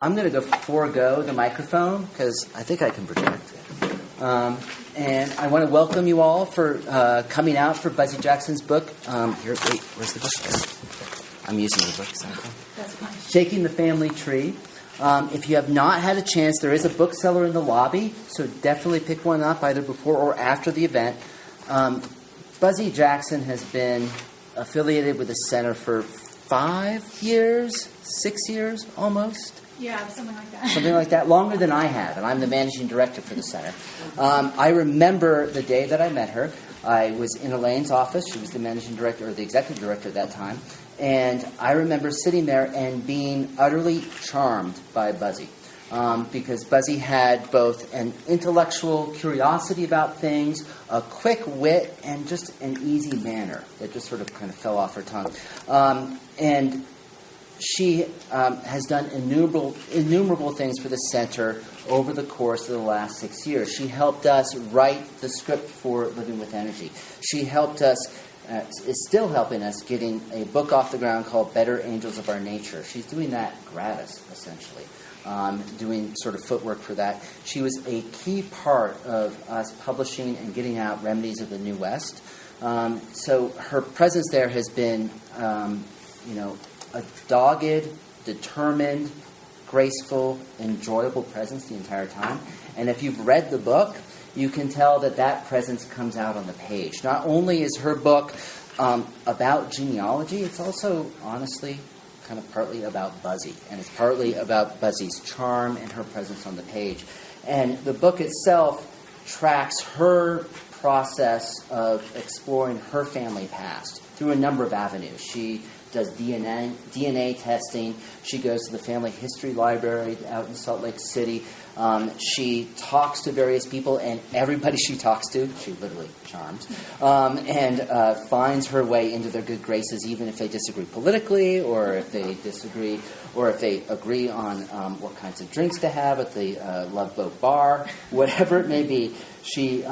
I'm going to forego the microphone because I think I can project it. And I want to welcome you all for coming out for Buzzy Jackson's book. Where's the book? I'm using the book. That's fine. Shaking the Family Tree. If you have not had a chance, there is a bookseller in the lobby, so definitely pick one up either before or after the event. Buzzy Jackson has been affiliated with the center for 6 years almost. Yeah, something like that. Something like that, longer than I have, and I'm the managing director for the center. I remember the day that I met her. I was in Elaine's office. She was the managing director, or the executive director at that time. And I remember sitting there and being utterly charmed by Buzzy. Because Buzzy had both an intellectual curiosity about things, a quick wit, and just an easy manner that just sort of kind of fell off her tongue. And she has done innumerable things for the center over the course of the last 6 years. She helped us write the script for Living with Energy. She helped us, is still helping us, getting a book off the ground called Better Angels of Our Nature. She's doing that gratis, essentially, doing sort of footwork for that. She was a key part of us publishing and getting out Remedies of the New West. So her presence there has been, a dogged, determined, graceful, enjoyable presence the entire time. And if you've read the book, you can tell that presence comes out on the page. Not only is her book about genealogy, it's also, honestly, kind of partly about Buzzy. And it's partly about Buzzy's charm and her presence on the page. And the book itself tracks her process of exploring her family past through a number of avenues. She does DNA testing. She goes to the family history library out in Salt Lake City. She talks to various people, and everybody she talks to, she literally charms, and finds her way into their good graces, even if they disagree politically, or if they disagree, or if they agree on what kinds of drinks to have at the Love Boat Bar, whatever it may be. She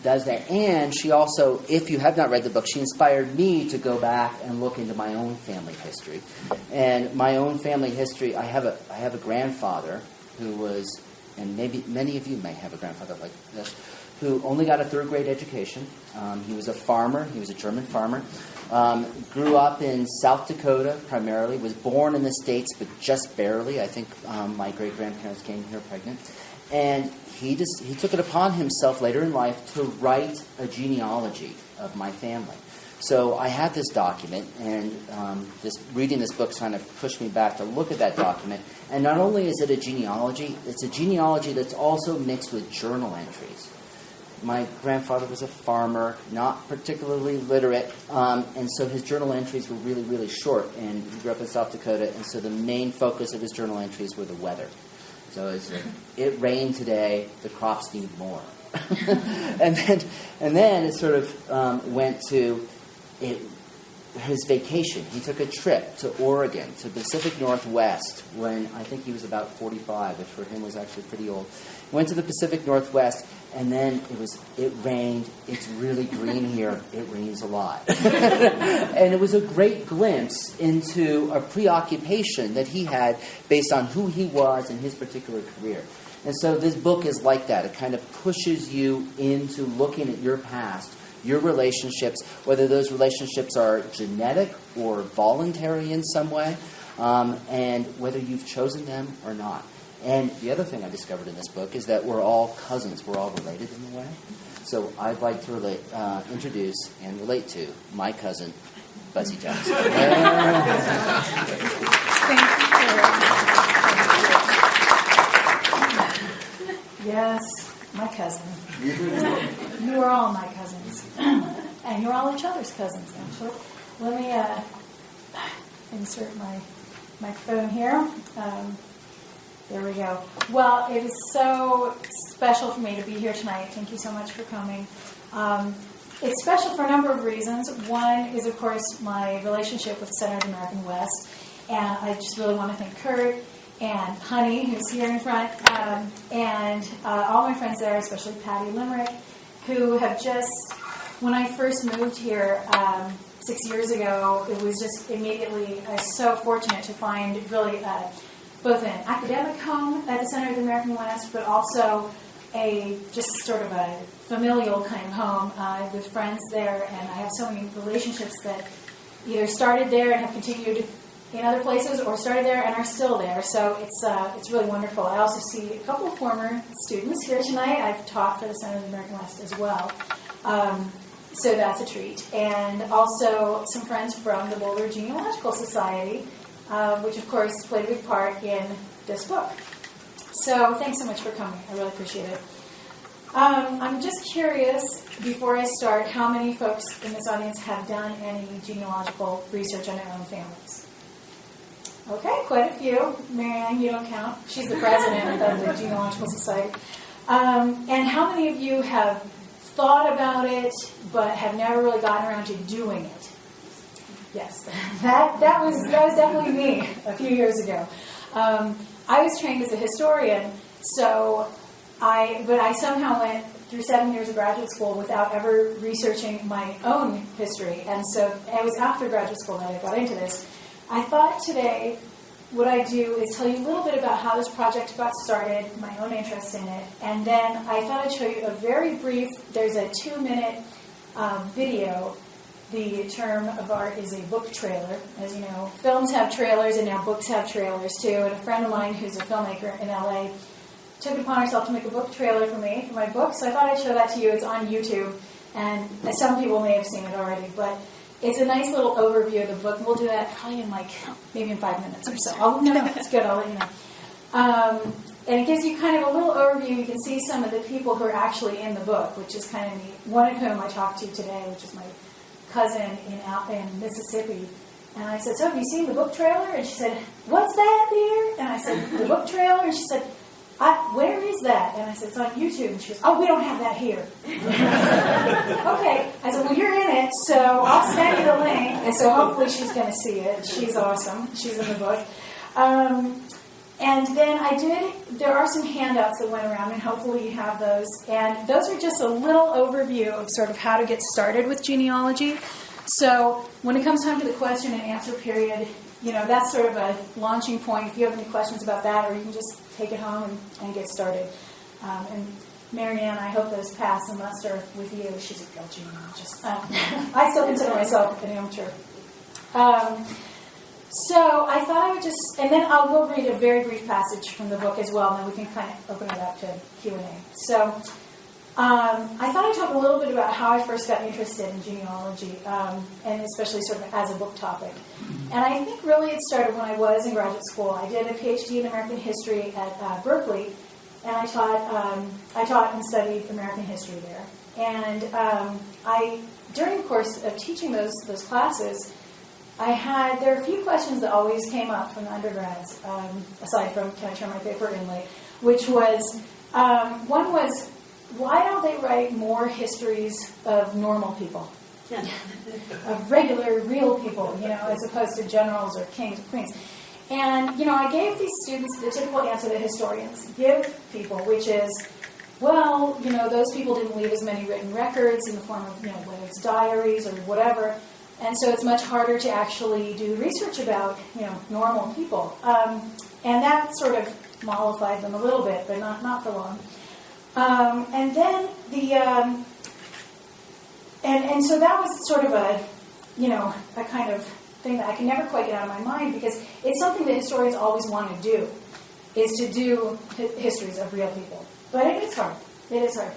does that, and she also, if you have not read the book, she inspired me to go back and look into my own family history. And my own family history, I have a grandfather who was, and maybe many of you may have a grandfather like this, who only got a third-grade education. He was a farmer. He was a German farmer. Grew up in South Dakota primarily. Was born in the States, but just barely. I think my great-grandparents came here pregnant. And he took it upon himself later in life to write a genealogy of my family. So I had this document, and reading this book kind of pushed me back to look at that document. And not only is it a genealogy, it's a genealogy that's also mixed with journal entries. My grandfather was a farmer, not particularly literate, and so his journal entries were really, really short. And he grew up in South Dakota, and so the main focus of his journal entries were the weather. So it rained today, the crops need more. and then it sort of went to his vacation. He took a trip to Oregon, to the Pacific Northwest, when I think he was about 45, which for him was actually pretty old. Went to the Pacific Northwest, and then it rained. It's really green here. It rains a lot. And it was a great glimpse into a preoccupation that he had based on who he was in his particular career. And so this book is like that. It kind of pushes you into looking at your past, your relationships, whether those relationships are genetic or voluntary in some way, and whether you've chosen them or not. And the other thing I discovered in this book is that we're all cousins. We're all related in a way. So I'd like to introduce and relate to my cousin, Buzzy Jackson. Thank you. Yes, my cousin. You are all my cousins. And you're all each other's cousins, actually. Let me insert my phone here. There we go. Well, it is so special for me to be here tonight. Thank you so much for coming. It's special for a number of reasons. One is, of course, my relationship with Center of the American West. And I just really want to thank Kurt and Honey, who's here in front, and all my friends there, especially Patty Limerick, who have just, when I first moved here 6 years ago, it was just immediately, I was so fortunate to find really both an academic home at the Center of the American West, but also just sort of a familial kind of home with friends there, and I have so many relationships that either started there and have continued in other places, or started there and are still there. So it's really wonderful. I also see a couple of former students here tonight. I've taught for the Center of the American West as well. So that's a treat. And also some friends from the Boulder Genealogical Society, which of course played a big part in this book. So thanks so much for coming. I really appreciate it. I'm just curious, before I start, how many folks in this audience have done any genealogical research on their own families? Okay, quite a few. Marianne, you don't count. She's the president of the Genealogical Society. And how many of you have thought about it, but have never really gotten around to doing it? Yes, that was definitely me a few years ago. I was trained as a historian, but I somehow went through 7 years of graduate school without ever researching my own history. And so it was after graduate school that I got into this. I thought today what I do is tell you a little bit about how this project got started, my own interest in it, and then I thought I'd show you a very brief, there's a 2-minute video. The term of art is a book trailer. As you know, films have trailers and now books have trailers too. And a friend of mine who's a filmmaker in LA took it upon herself to make a book trailer for me, for my book. So I thought I'd show that to you. It's on YouTube, and some people may have seen it already, but it's a nice little overview of the book. We'll do that probably in maybe in 5 minutes or so. No, it's good. I'll let you know. And it gives you kind of a little overview. You can see some of the people who are actually in the book, which is kind of neat. One of whom I talked to today, which is my cousin in Mississippi. And I said, so have you seen the book trailer? And she said, what's that, dear? And I said, the book trailer? And she said, where is that? And I said, it's on YouTube. And she goes, oh, we don't have that here. Okay. I said, well, you're in it, so I'll send you the link. And so hopefully she's going to see it. She's awesome. She's in the book. And then there are some handouts that went around, and hopefully you have those. And those are just a little overview of sort of how to get started with genealogy. So when it comes time to the question and answer period, that's sort of a launching point. If you have any questions about that, or you can just take it home and get started. And Marianne, I hope those pass the muster with you. She's a real genealogist. I still consider myself an amateur. So I thought I would and then we'll read a very brief passage from the book as well, and then we can kind of open it up to Q&A. So I thought I'd talk a little bit about how I first got interested in genealogy, and especially sort of as a book topic. And I think really it started when I was in graduate school. I did a Ph.D. in American history at Berkeley, and I taught and studied American history there. And during the course of teaching those classes, there are a few questions that always came up from the undergrads, aside from, can I turn my paper in late, which was, one was, why don't they write more histories of normal people? Of regular, real people, as opposed to generals or kings or queens. And, I gave these students the typical answer that historians give people, which is, well, those people didn't leave as many written records in the form of, whether it's diaries or whatever. And so it's much harder to actually do research about, normal people. And that sort of mollified them a little bit, but not for long. And then and so that was sort of a kind of thing that I can never quite get out of my mind, because it's something that historians always want to do, is to do histories of real people. But it is hard. It is hard.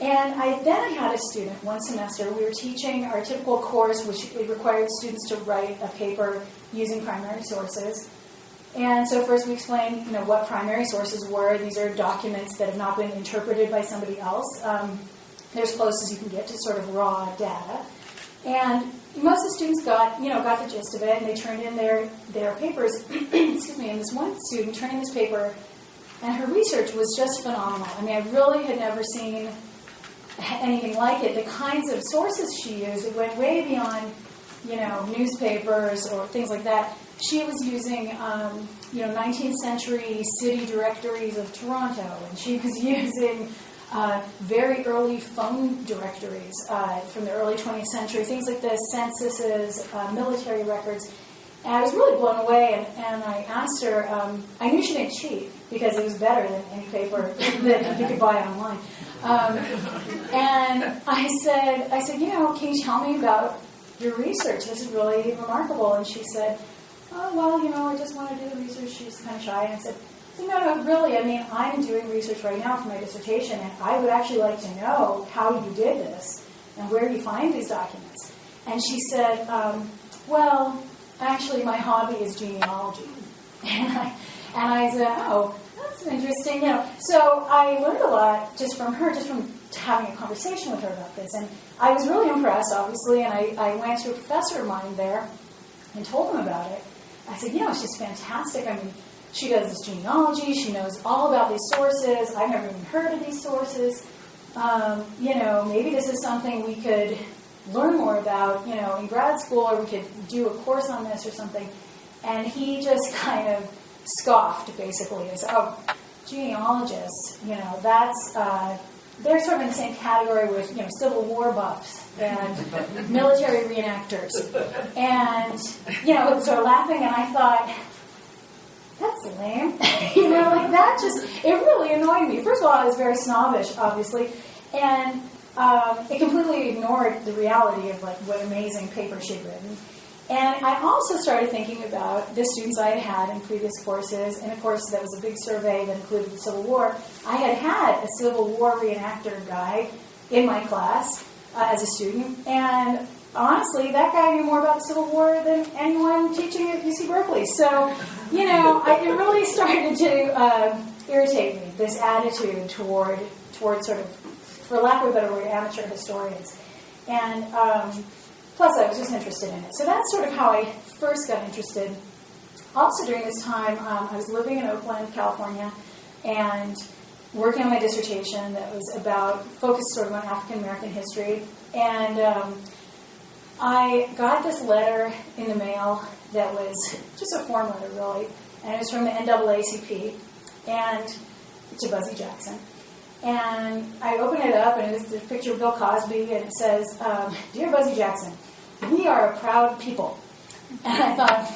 And I had a student one semester. We were teaching our typical course, which it required students to write a paper using primary sources. And so first we explained, what primary sources were. These are documents that have not been interpreted by somebody else. They're as close as you can get to sort of raw data. And most of the students got the gist of it, and they turned in their papers. Excuse me. And this one student turned in this paper, and her research was just phenomenal. I mean, I really had never seen anything like it. The kinds of sources she used, it went way beyond, newspapers or things like that. She was using, 19th century city directories of Toronto, and she was using very early phone directories from the early 20th century, things like the censuses, military records. And I was really blown away, and I asked her, I knew she didn't cheat, because it was better than any paper that you could buy online. And I said, can you tell me about your research? This is really remarkable. And she said, oh, well, I just want to do the research. She was kind of shy. And I said, no, really. I mean, I'm doing research right now for my dissertation, and I would actually like to know how you did this and where you find these documents. And she said, well, actually, my hobby is genealogy. And I said, oh, that's interesting. So I learned a lot just from her, just from having a conversation with her about this. And I was really impressed, obviously, and I went to a professor of mine there and told him about it. I said, it's just fantastic. I mean, she does this genealogy. She knows all about these sources. I've never even heard of these sources. Maybe this is something we could learn more about, in grad school, or we could do a course on this or something. And he just kind of scoffed, basically, and said, oh, genealogists, that's, they're sort of in the same category with, Civil War buffs and military reenactors. And, sort of laughing, and I thought, that's lame. That just, it really annoyed me. First of all, I was very snobbish, obviously, and it completely ignored the reality of, what amazing paper she'd written. And I also started thinking about the students I had had in previous courses. In a course that was a big survey that included the Civil War, I had a Civil War reenactor guy in my class as a student. And honestly, that guy knew more about the Civil War than anyone teaching at UC Berkeley. So, it really started to irritate me, this attitude toward sort of, for lack of a better word, amateur historians. And plus, I was just interested in it. So that's sort of how I first got interested. Also, during this time, I was living in Oakland, California, and working on my dissertation that was focused sort of on African American history. And I got this letter in the mail that was just a form letter, really, and it was from the NAACP, and to Buzzy Jackson. And I opened it up, and it was a picture of Bill Cosby, and it says, Dear Buzzy Jackson, we are a proud people. And I thought,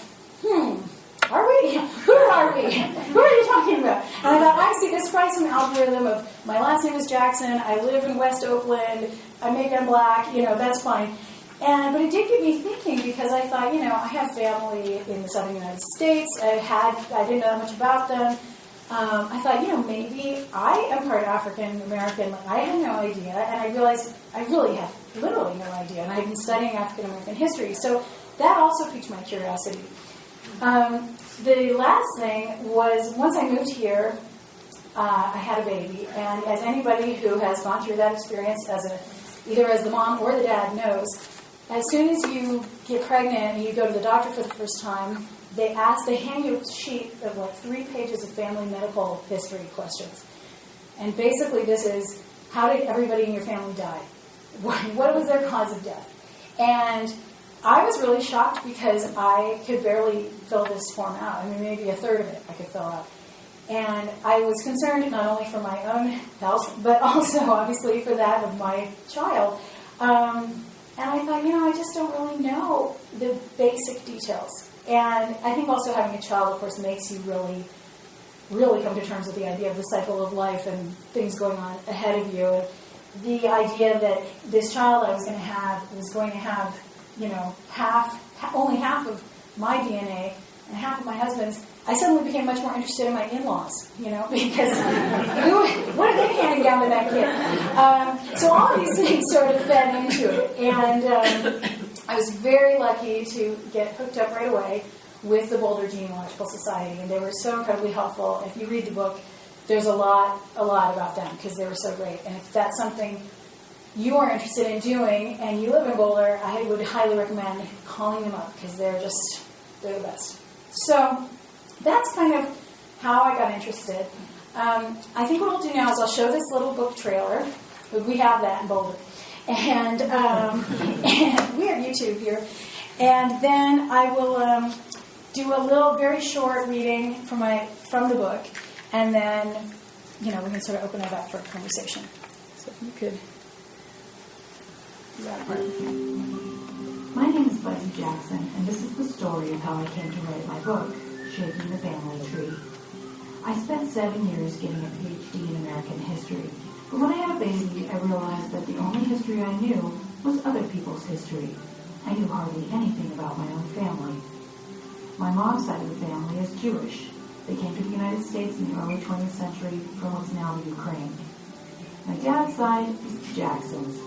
are we? Who are we? Who are you talking about? And I thought, I see, this is probably some algorithm of, my last name is Jackson, I live in West Oakland, I'm maybe I'm black, that's fine. But it did get me thinking, because I thought, I have family in the southern United States, I didn't know that much about them. I thought, maybe I am part African American. I had no idea, and I realized I really had literally no idea, and I'd been studying African American history, so that also piqued my curiosity. The last thing was, once I moved here, I had a baby, and as anybody who has gone through that experience either as the mom or the dad knows, as soon as you get pregnant and you go to the doctor for the first time, they hand you a sheet of 3 pages of family medical history questions. And basically this is, how did everybody in your family die? What was their cause of death? And I was really shocked, because I could barely fill this form out. I mean, maybe a third of it I could fill out. And I was concerned not only for my own health, but also, obviously, for that of my child. And I thought, I just don't really know the basic details. And I think also having a child, of course, makes you really, really come to terms with the idea of the cycle of life and things going on ahead of you. And the idea that this child I was going to have was going to have, only half of my DNA and half of my husband's. I suddenly became much more interested in my in-laws, because what are they handing down to that kid? So all of these things sort of fed into it. And I was very lucky to get hooked up right away with the Boulder Genealogical Society, and they were so incredibly helpful. If you read the book, there's a lot about them, because they were so great. And if that's something you are interested in doing and you live in Boulder, I would highly recommend calling them up, because they're the best. So that's kind of how I got interested. I think what I'll do now is I'll show this little book trailer. We have that in Boulder. And we have YouTube here. And then I will do a little very short reading from the book. And then, we can sort of open it up for a conversation. So if you could do that part. My name is Buzzy Jackson, and this is the story of how I came to write my book, Shaping the Family Tree. I spent 7 years getting a Ph.D. in American history, but when I had a baby, I realized that the only history I knew was other people's history. I knew hardly anything about my own family. My mom's side of the family is Jewish. They came to the United States in the early 20th century from what's now the Ukraine. My dad's side is the Jacksons.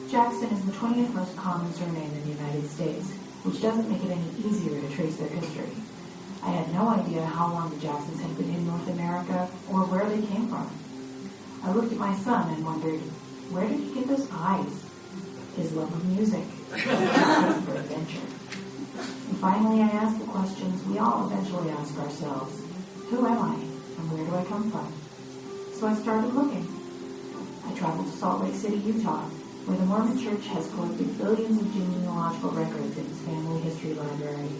Jackson is the 20th most common surname in the United States, which doesn't make it any easier to trace their history. I had no idea how long the Jacksons had been in North America or where they came from. I looked at my son and wondered, where did he get those eyes? His love of music, his taste for adventure. And finally, I asked the questions we all eventually ask ourselves. Who am I, and where do I come from? So I started looking. I traveled to Salt Lake City, Utah, where the Mormon Church has collected billions of genealogical records in its family history library.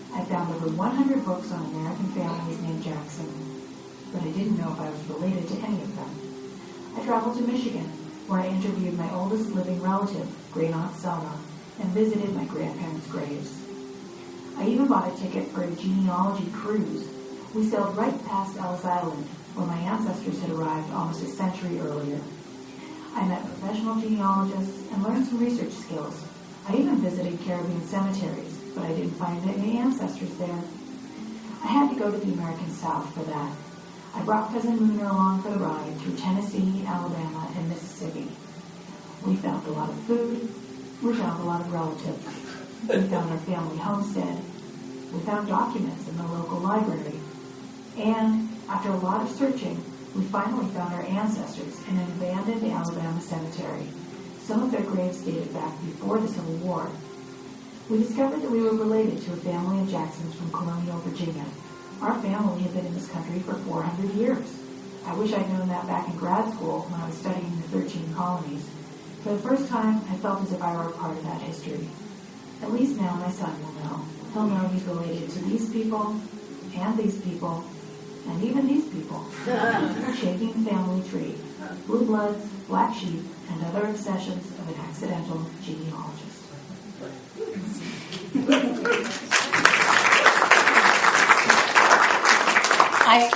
I found over 100 books on American families named Jackson, but I didn't know if I was related to any of them. I traveled to Michigan, where I interviewed my oldest living relative, great-aunt Selma, and visited my grandparents' graves. I even bought a ticket for a genealogy cruise. We sailed right past Ellis Island, where my ancestors had arrived almost a century earlier. I met professional genealogists and learned some research skills. I even visited Caribbean cemeteries, but I didn't find any ancestors there. I had to go to the American South for that. I brought Cousin Mooner along for the ride through Tennessee, Alabama, and Mississippi. We found a lot of food. We found a lot of relatives. We found our family homestead. We found documents in the local library. And after a lot of searching, we finally found our ancestors in an abandoned Alabama cemetery. Some of their graves dated back before the Civil War. We discovered that we were related to a family of Jacksons from colonial Virginia. Our family had been in this country for 400 years. I wish I'd known that back in grad school when I was studying the 13 colonies. For the first time, I felt as if I were a part of that history. At least now my son will know. He'll know he's related to these people, and even these people. Shaping the Family Tree, Blue Bloods, Black Sheep, and other obsessions of an accidental genealogist.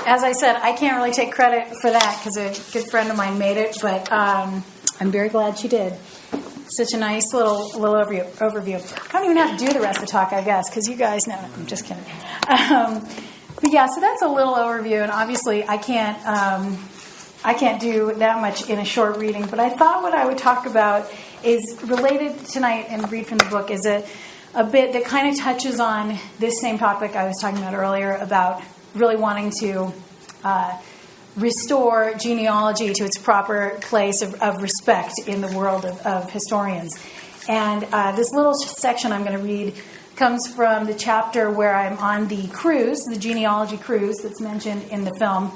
As I said, I can't really take credit for that because a good friend of mine made it, but I'm very glad she did. Such a nice little overview. I don't even have to do the rest of the talk, I guess, because you guys know. I'm just kidding. But yeah, so that's a little overview, and obviously I can't do that much in a short reading. But I thought what I would talk about is related tonight and read from the book is a bit that kind of touches on this same topic I was talking about earlier about really wanting to restore genealogy to its proper place of respect in the world of historians. And this little section I'm going to read comes from the chapter where I'm on the cruise, the genealogy cruise that's mentioned in the film.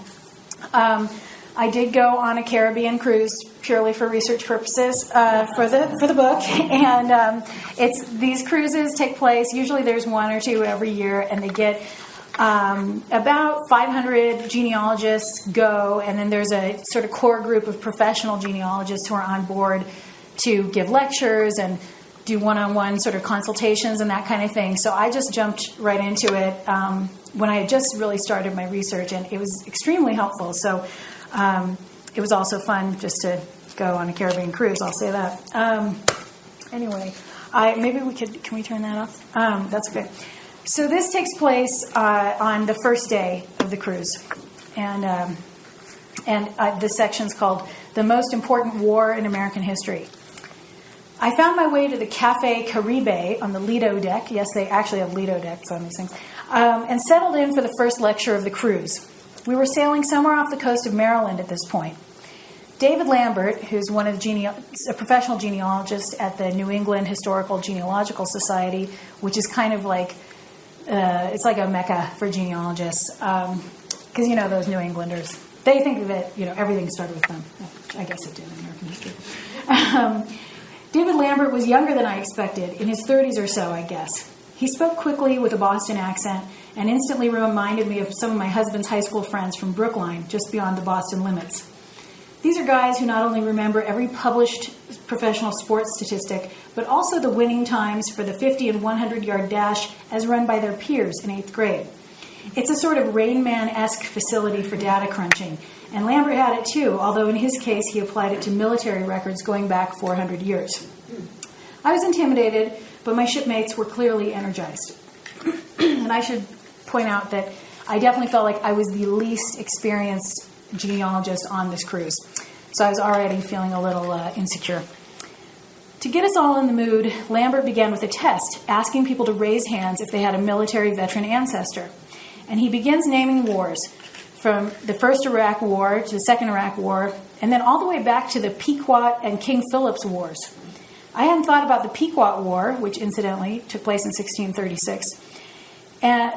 I did go on a Caribbean cruise purely for research purposes for the book, and these cruises take place. Usually, there's one or two every year, and they get about 500 genealogists go, and then there's a sort of core group of professional genealogists who are on board to give lectures and do one-on-one sort of consultations and that kind of thing. So I just jumped right into it when I had just really started my research, and it was extremely helpful. So it was also fun just to go on a Caribbean cruise, I'll say that. Anyway, can we turn that off? That's okay. So this takes place on the first day of the cruise, and the section's called "The Most Important War in American History." I found my way to the Cafe Caribe on the Lido deck. Yes, they actually have Lido decks on these things, and settled in for the first lecture of the cruise. We were sailing somewhere off the coast of Maryland at this point. David Lambert, who's one of a professional genealogist at the New England Historical Genealogical Society, which is kind of like it's like a mecca for genealogists, because those New Englanders, they think that everything started with them. I guess it did in American history. David Lambert was younger than I expected, in his 30s or so, I guess. He spoke quickly with a Boston accent and instantly reminded me of some of my husband's high school friends from Brookline, just beyond the Boston limits. These are guys who not only remember every published professional sports statistic, but also the winning times for the 50 and 100-yard dash as run by their peers in 8th grade. It's a sort of Rain Man-esque facility for data crunching, and Lambert had it too, although in his case he applied it to military records going back 400 years. I was intimidated, but my shipmates were clearly energized. And I should point out that I definitely felt like I was the least experienced genealogist on this cruise. So I was already feeling a little insecure. To get us all in the mood, Lambert began with a test, asking people to raise hands if they had a military veteran ancestor. And he begins naming wars, from the First Iraq War to the Second Iraq War, and then all the way back to the Pequot and King Phillips Wars. I hadn't thought about the Pequot War, which incidentally took place in 1636,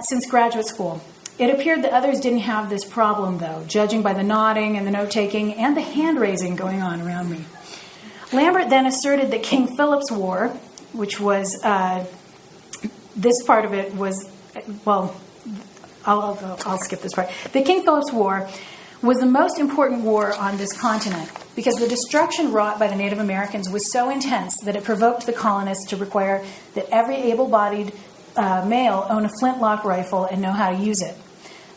since graduate school. It appeared that others didn't have this problem, though, judging by the nodding and the note-taking and the hand-raising going on around me. Lambert then asserted that King Phillips War, which was, this part of it was, well, I'll skip this part. The King Phillips War was the most important war on this continent because the destruction wrought by the Native Americans was so intense that it provoked the colonists to require that every able-bodied male own a flintlock rifle and know how to use it.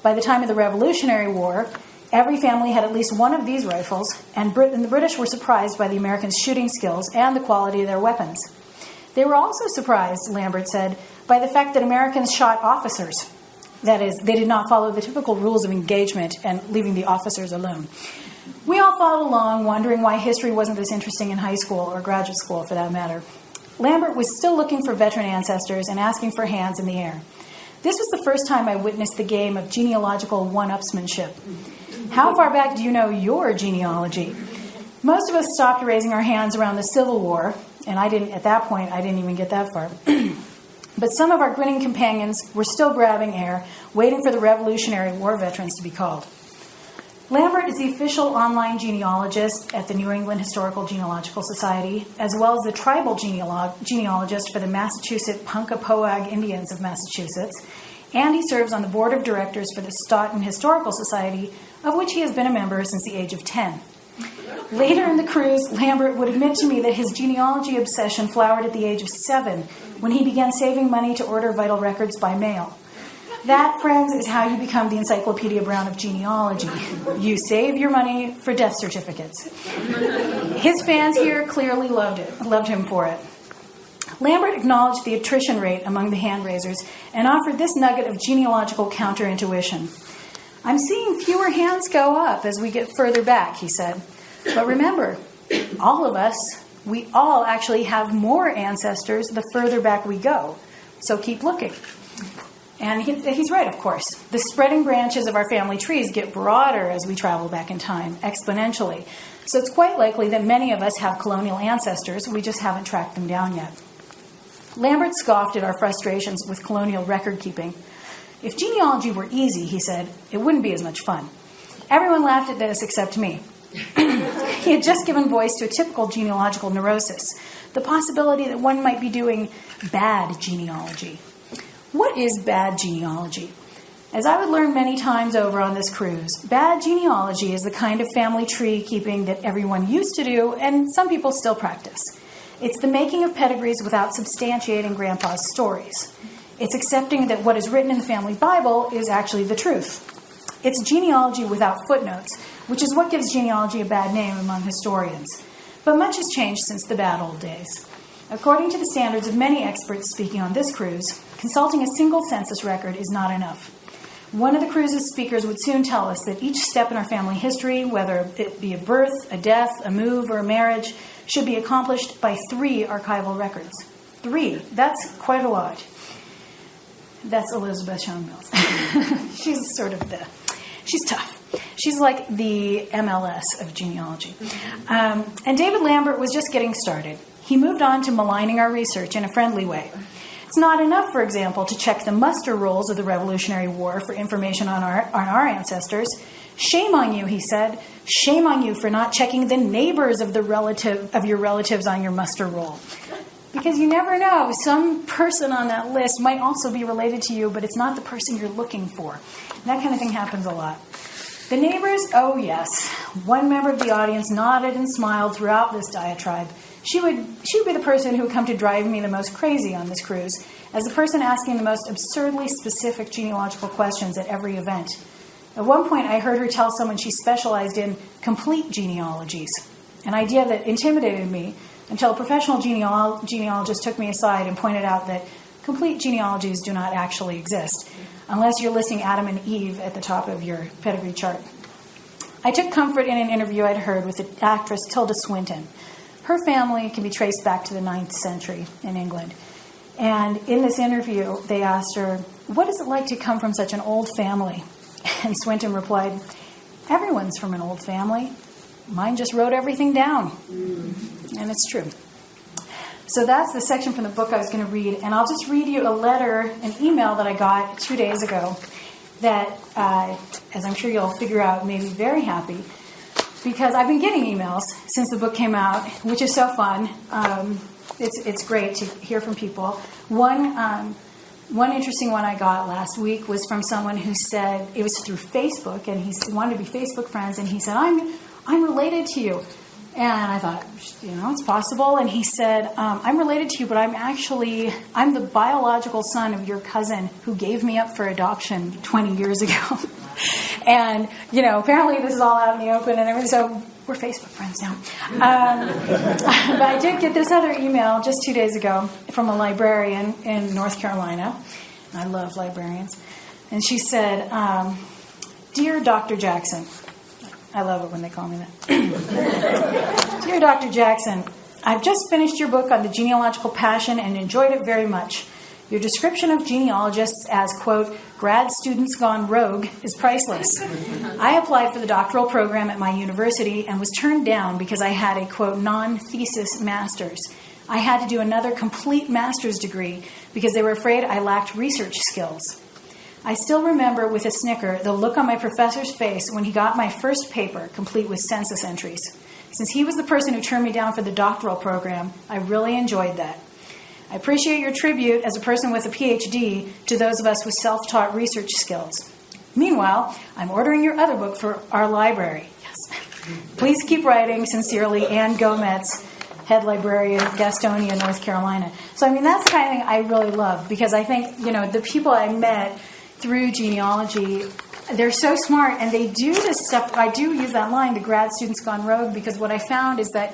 By the time of the Revolutionary War, every family had at least one of these rifles, and the British were surprised by the Americans' shooting skills and the quality of their weapons. They were also surprised, Lambert said, by the fact that Americans shot officers. That is, they did not follow the typical rules of engagement and leaving the officers alone. We all followed along, wondering why history wasn't this interesting in high school or graduate school, for that matter. Lambert was still looking for veteran ancestors and asking for hands in the air. This was the first time I witnessed the game of genealogical one-upsmanship. How far back do you know your genealogy? Most of us stopped raising our hands around the Civil War, and at that point, I didn't even get that far. But some of our grinning companions were still grabbing air, waiting for the Revolutionary War veterans to be called. Lambert is the official online genealogist at the New England Historical Genealogical Society, as well as the tribal genealogist for the Massachusetts Punkapoag Indians of Massachusetts, and he serves on the board of directors for the Stoughton Historical Society, of which he has been a member since the age of 10. Later in the cruise, Lambert would admit to me that his genealogy obsession flowered at the age of 7, when he began saving money to order vital records by mail. That, friends, is how you become the Encyclopedia Brown of genealogy. You save your money for death certificates. His fans here clearly loved him for it. Lambert acknowledged the attrition rate among the hand raisers and offered this nugget of genealogical counterintuition. I'm seeing fewer hands go up as we get further back, he said. But remember, all of us, we all actually have more ancestors the further back we go. So keep looking. And he's right, of course. The spreading branches of our family trees get broader as we travel back in time, exponentially. So it's quite likely that many of us have colonial ancestors. We just haven't tracked them down yet. Lambert scoffed at our frustrations with colonial record keeping. If genealogy were easy, he said, it wouldn't be as much fun. Everyone laughed at this except me. He had just given voice to a typical genealogical neurosis, the possibility that one might be doing bad genealogy. What is bad genealogy? As I would learn many times over on this cruise, bad genealogy is the kind of family tree keeping that everyone used to do and some people still practice. It's the making of pedigrees without substantiating Grandpa's stories. It's accepting that what is written in the family Bible is actually the truth. It's genealogy without footnotes, which is what gives genealogy a bad name among historians. But much has changed since the bad old days. According to the standards of many experts speaking on this cruise, consulting a single census record is not enough. One of the cruise's speakers would soon tell us that each step in our family history, whether it be a birth, a death, a move, or a marriage, should be accomplished by 3 archival records. 3. That's quite a lot. That's Elizabeth Sean Mills. She's she's tough. She's like the MLS of genealogy. And David Lambert was just getting started. He moved on to maligning our research in a friendly way. It's not enough, for example, to check the muster rolls of the Revolutionary War for information on our ancestors. Shame on you, he said. Shame on you for not checking the neighbors of your relatives on your muster roll. Because you never know, some person on that list might also be related to you, but it's not the person you're looking for. And that kind of thing happens a lot. The neighbors, oh yes. One member of the audience nodded and smiled throughout this diatribe. She would be the person who would come to drive me the most crazy on this cruise, as the person asking the most absurdly specific genealogical questions at every event. At one point, I heard her tell someone she specialized in complete genealogies, an idea that intimidated me until a professional genealogist took me aside and pointed out that complete genealogies do not actually exist, unless you're listing Adam and Eve at the top of your pedigree chart. I took comfort in an interview I'd heard with the actress Tilda Swinton. Her family can be traced back to the 9th century in England. And in this interview, they asked her, "What is it like to come from such an old family?" And Swinton replied, "Everyone's from an old family. Mine just wrote everything down." And it's true. So that's the section from the book I was going to read. And I'll just read you a letter, an email that I got 2 days ago that, as I'm sure you'll figure out, made me very happy. Because I've been getting emails since the book came out, which is so fun. It's great to hear from people. One interesting one I got last week was from someone who said, it was through Facebook, and he wanted to be Facebook friends, and he said, I'm related to you. And I thought, it's possible. And he said, I'm related to you, but I'm the biological son of your cousin who gave me up for adoption 20 years ago. And, apparently this is all out in the open and everything, so we're Facebook friends now. But I did get this other email just 2 days ago from a librarian in North Carolina. I love librarians. And she said, "Dear Dr. Jackson," I love it when they call me that. "Dear Dr. Jackson, I've just finished your book on the genealogical passion and enjoyed it very much. Your description of genealogists as, quote, grad students gone rogue is priceless. I applied for the doctoral program at my university and was turned down because I had a, quote, non-thesis master's. I had to do another complete master's degree because they were afraid I lacked research skills. I still remember with a snicker the look on my professor's face when he got my first paper, complete with census entries. Since he was the person who turned me down for the doctoral program, I really enjoyed that. I appreciate your tribute as a person with a Ph.D. to those of us with self-taught research skills. Meanwhile, I'm ordering your other book for our library. Yes. Please keep writing. Sincerely, Ann Gomez, head librarian, Gastonia, North Carolina." So, that's the kind of thing I really love, because I think, the people I met through genealogy, they're so smart, and they do this stuff. I do use that line, the grad students gone rogue, because what I found is that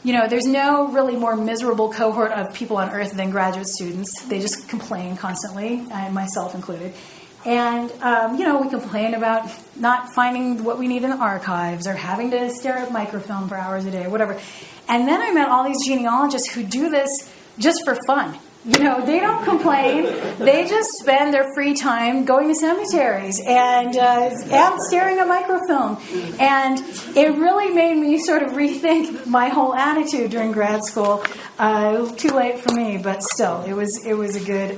there's no really more miserable cohort of people on earth than graduate students. They just complain constantly, myself included. And, we complain about not finding what we need in the archives or having to stare at microfilm for hours a day, whatever. And then I met all these genealogists who do this just for fun. They don't complain. They just spend their free time going to cemeteries and staring at microfilm. And it really made me sort of rethink my whole attitude during grad school. Too late for me, but still, it was a good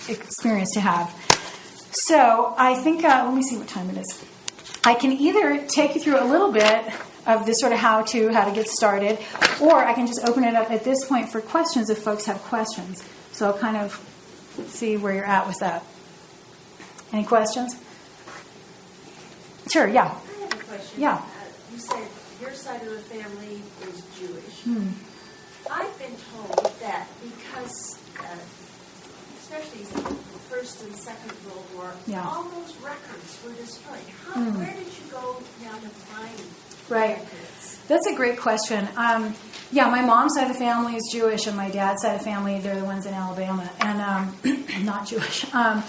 experience to have. So I think, let me see what time it is. I can either take you through a little bit of this sort of how to get started, or I can just open it up at this point for questions if folks have questions. So I'll kind of see where you're at with that. Any questions? Sure, yeah. I have a question. Yeah. You said your side of the family is Jewish. I've been told that because, especially the First and Second World War, all those records were destroyed. Where did you go now to find records? That's a great question. My mom's side of the family is Jewish, and my dad's side of the family, they're the ones in Alabama, and not Jewish. I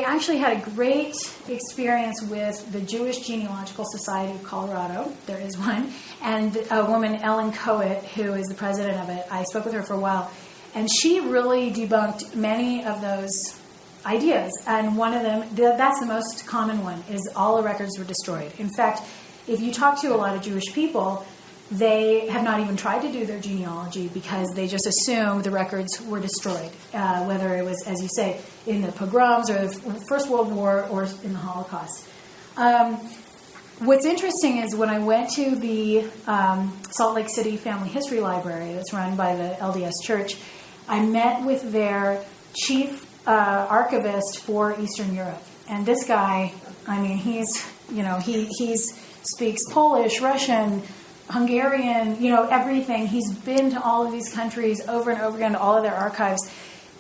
actually had a great experience with the Jewish Genealogical Society of Colorado. There is one. And a woman, Ellen Coet, who is the president of it. I spoke with her for a while. And she really debunked many of those ideas. And one of them, that's the most common one, is all the records were destroyed. In fact, if you talk to a lot of Jewish people, they have not even tried to do their genealogy because they just assume the records were destroyed, whether it was, as you say, in the pogroms or the First World War or in the Holocaust. What's interesting is when I went to the Salt Lake City Family History Library that's run by the LDS Church, I met with their chief archivist for Eastern Europe. And this guy, I mean, he speaks Polish, Russian, Hungarian, everything. He's been to all of these countries over and over again, to all of their archives.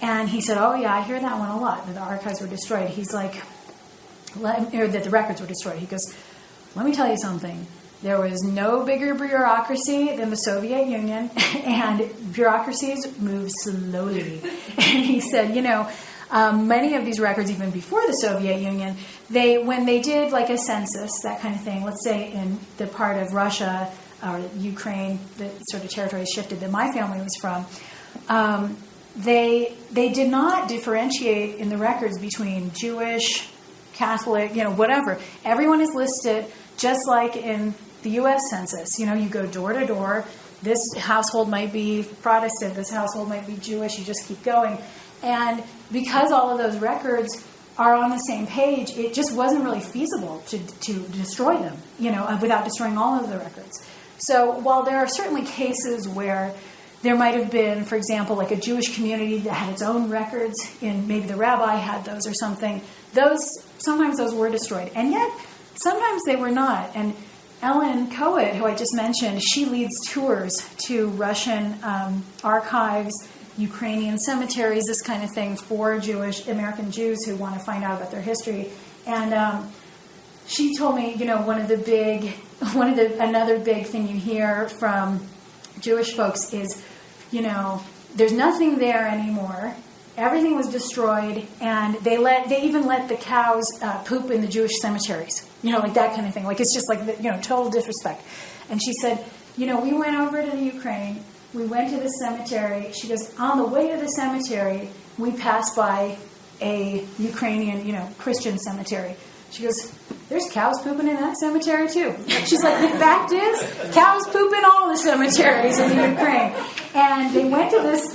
And he said, oh, yeah, I hear that one a lot, that the archives were destroyed. He's like, or that the records were destroyed. He goes, let me tell you something. There was no bigger bureaucracy than the Soviet Union, and bureaucracies move slowly. And he said, many of these records, even before the Soviet Union, when they did like a census, that kind of thing, let's say in the part of Russia or Ukraine, the sort of territory shifted that my family was from, they did not differentiate in the records between Jewish, Catholic, whatever. Everyone is listed just like in the U.S. Census. You go door to door. This household might be Protestant. This household might be Jewish. You just keep going. And because all of those records are on the same page, it just wasn't really feasible to destroy them, without destroying all of the records. So while there are certainly cases where there might have been, for example, like a Jewish community that had its own records, and maybe the rabbi had those or something, sometimes those were destroyed. And yet, sometimes they were not. And Ellen Coet, who I just mentioned, she leads tours to Russian archives, Ukrainian cemeteries, this kind of thing, for American Jews who want to find out about their history. And she told me, another big thing you hear from Jewish folks is, there's nothing there anymore. Everything was destroyed, and they even let the cows poop in the Jewish cemeteries. Like that kind of thing. Like it's just like total disrespect. And she said, we went over to the Ukraine. We went to the cemetery. She goes, on the way to the cemetery, we passed by a Ukrainian, Christian cemetery. She goes, there's cows pooping in that cemetery too. She's like, the fact is, cows poop in all the cemeteries in the Ukraine. And they went to this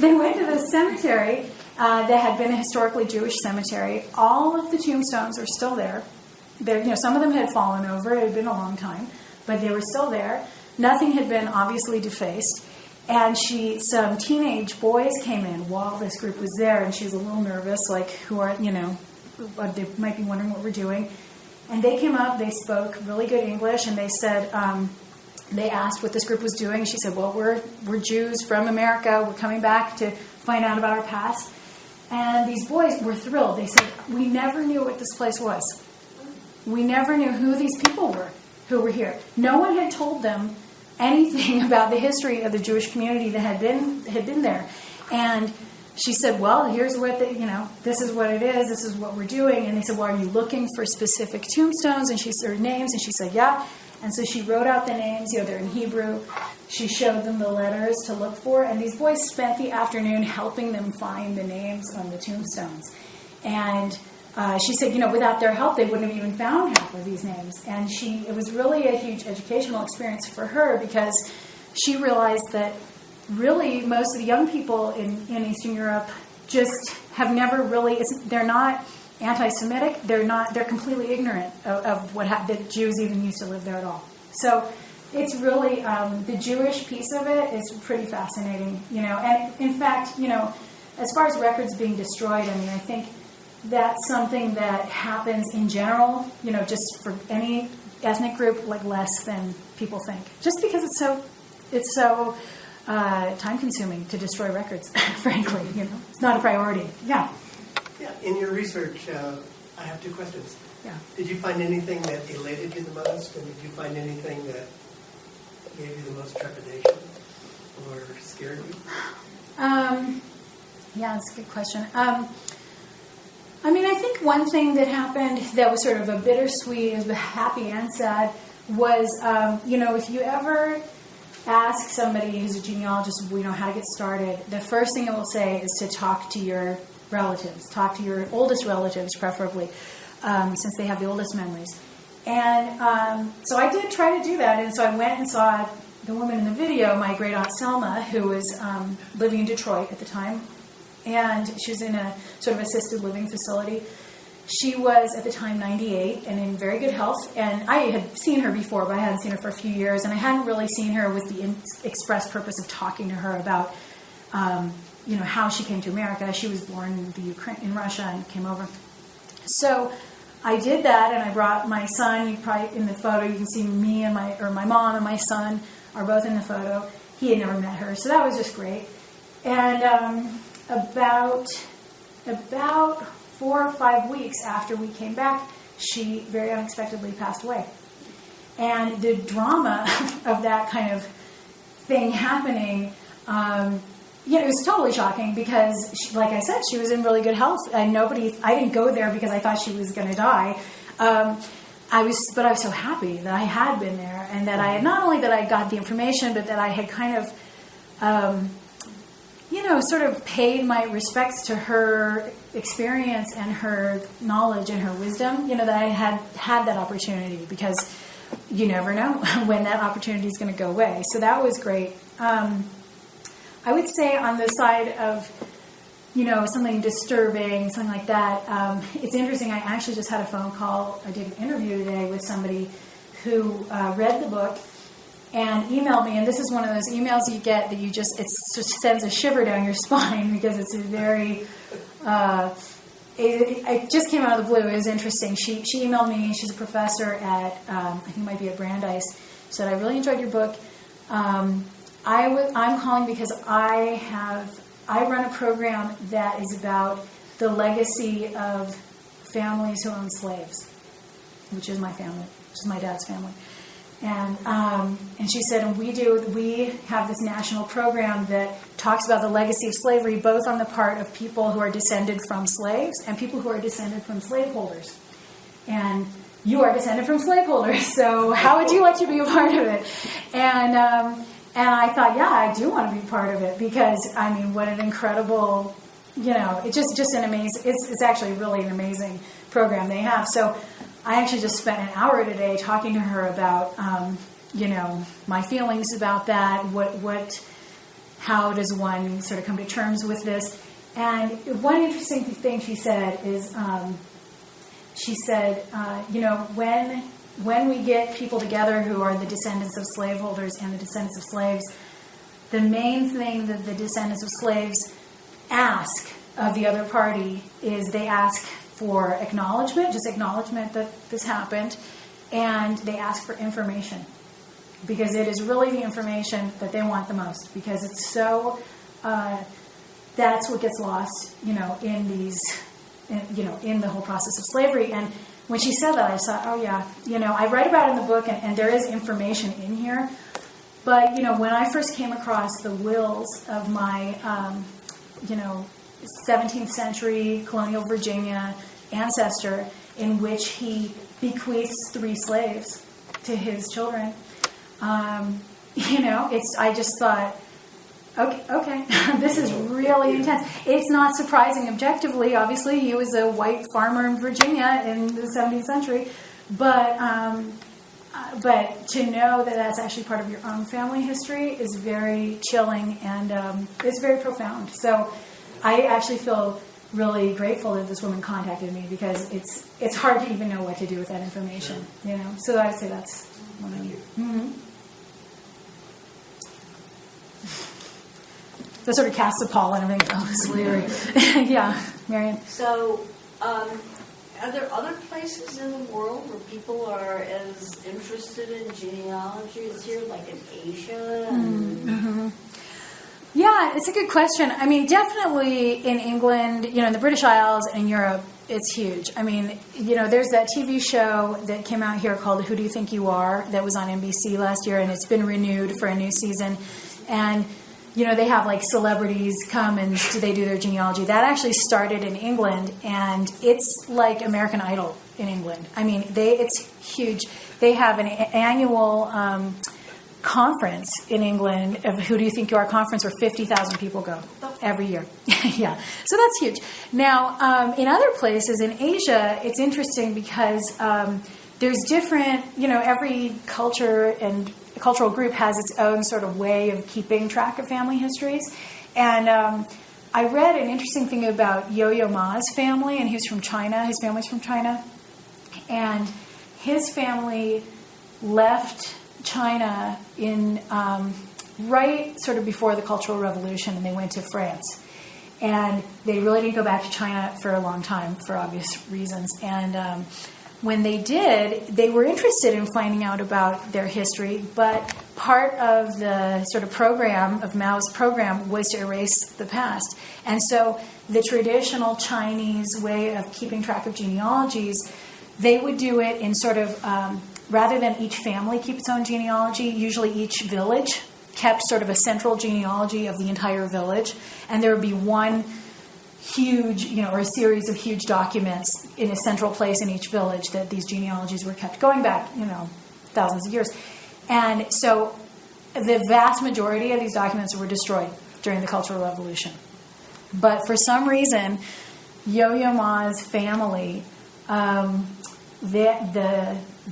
cemetery that had been a historically Jewish cemetery. All of the tombstones are still there. Some of them had fallen over. It had been a long time, but they were still there. Nothing had been obviously defaced. And some teenage boys came in while this group was there, and she was a little nervous, like, they might be wondering what we're doing. And they came up, they spoke really good English, and they said, they asked what this group was doing. She said, well, we're Jews from America. We're coming back to find out about our past. And these boys were thrilled. They said, we never knew what this place was. We never knew who these people were who were here. No one had told them anything about the history of the Jewish community that had been there. And she said, well, here's what this is what it is. This is what we're doing. And they said, well, are you looking for specific tombstones? And she said names. And she said, yeah. And so she wrote out the names. They're in Hebrew. She showed them the letters to look for. And these boys spent the afternoon helping them find the names on the tombstones. And she said, without their help, they wouldn't have even found half of these names. And it was really a huge educational experience for her, because she realized that really most of the young people in Eastern Europe just have never really, they're not anti-Semitic, they're completely ignorant of what that Jews even used to live there at all. So it's really, the Jewish piece of it is pretty fascinating, and in fact, as far as records being destroyed, I think that's something that happens in general, just for any ethnic group, like less than people think. Just because it's so time-consuming to destroy records, frankly. It's not a priority. Yeah. Yeah. In your research, I have two questions. Yeah. Did you find anything that elated you the most, and did you find anything that gave you the most trepidation or scared you? Yeah, that's a good question. I think one thing that happened that was sort of a bittersweet, it was happy and sad, was, if you ever ask somebody who's a genealogist, how to get started, the first thing it will say is to talk to your relatives, talk to your oldest relatives, preferably, since they have the oldest memories. And so I did try to do that, and so I went and saw the woman in the video, my great-aunt Selma, who was living in Detroit at the time, and she was in a sort of assisted living facility. She was, at the time, 98 and in very good health. And I had seen her before, but I hadn't seen her for a few years. And I hadn't really seen her with the express purpose of talking to her about, how she came to America. She was born in Russia and came over. So I did that, and I brought my son. You probably in the photo you can see me and my mom and my son are both in the photo. He had never met her, so that was just great. And about 4 or 5 weeks after we came back, she very unexpectedly passed away. And the drama of that kind of thing happening, it was totally shocking because, like I said, she was in really good health, and I didn't go there because I thought she was going to die. I was so happy that I had been there, and that I had not only that I got the information, but that I had kind of, sort of paid my respects to her experience and her knowledge and her wisdom. That I had that opportunity, because you never know when that opportunity is going to go away. So that was great. I would say on the side of, something disturbing, something like that, it's interesting. I actually just had a phone call. I did an interview today with somebody who read the book and emailed me. And this is one of those emails you get that it just sends a shiver down your spine, because it's a very... It just came out of the blue. It was interesting. She emailed me. She's a professor at, I think it might be at Brandeis. She said, I really enjoyed your book. I'm calling because I run a program that is about the legacy of families who own slaves, which is my family, which is my dad's family. And she said, and we have this national program that talks about the legacy of slavery, both on the part of people who are descended from slaves and people who are descended from slaveholders. And you are descended from slaveholders, so how would you like to be a part of it? And I thought, yeah, I do want to be part of it, because, what an incredible, it's just an amazing, it's actually really an amazing program they have. So I actually just spent an hour today talking to her about, my feelings about that. How does one sort of come to terms with this? And one interesting thing she said is, when we get people together who are the descendants of slaveholders and the descendants of slaves, the main thing that the descendants of slaves ask of the other party is they ask for acknowledgement, just acknowledgement that this happened, and they ask for information, because it is really the information that they want the most, because it's so, that's what gets lost, in the whole process of slavery. And when she said that, I thought, oh yeah, I write about it in the book, and there is information in here, but, when I first came across the wills of my, 17th century colonial Virginia ancestor, in which he bequeaths 3 slaves to his children. I just thought, okay, this is really intense. It's not surprising objectively. Obviously, he was a white farmer in Virginia in the 17th century, but to know that that's actually part of your own family history is very chilling, and it's very profound. So I actually feel really grateful that this woman contacted me, because it's hard to even know what to do with that information, So I would say that's one of you. Mm-hmm. That sort of casts a pall and everything. Oh, slavery. Yeah, Marion. So, are there other places in the world where people are as interested in genealogy as here, like in Asia? Mm-hmm. Yeah, it's a good question. Definitely in England, in the British Isles and Europe, it's huge. There's that TV show that came out here called Who Do You Think You Are, that was on NBC last year, and it's been renewed for a new season. And, they have like celebrities come and they do their genealogy. That actually started in England, and it's like American Idol in England. It's huge. They have an annual conference in England, of Who Do You Think You Are conference, where 50,000 people go every year. Yeah, so that's huge. Now, in other places in Asia, it's interesting because there's different, every culture and cultural group has its own sort of way of keeping track of family histories. And I read an interesting thing about Yo-Yo Ma's family, and he's from China. His family's from China. And his family left China in right sort of before the Cultural Revolution, and they went to France. And they really didn't go back to China for a long time for obvious reasons. And when they did, they were interested in finding out about their history, but part of the sort of program, of Mao's program, was to erase the past. And so the traditional Chinese way of keeping track of genealogies, they would do it in sort of, rather than each family keep its own genealogy, usually each village kept sort of a central genealogy of the entire village, and there would be one huge, or a series of huge documents in a central place in each village that these genealogies were kept going back, thousands of years. And so the vast majority of these documents were destroyed during the Cultural Revolution. But for some reason, Yo-Yo Ma's family, the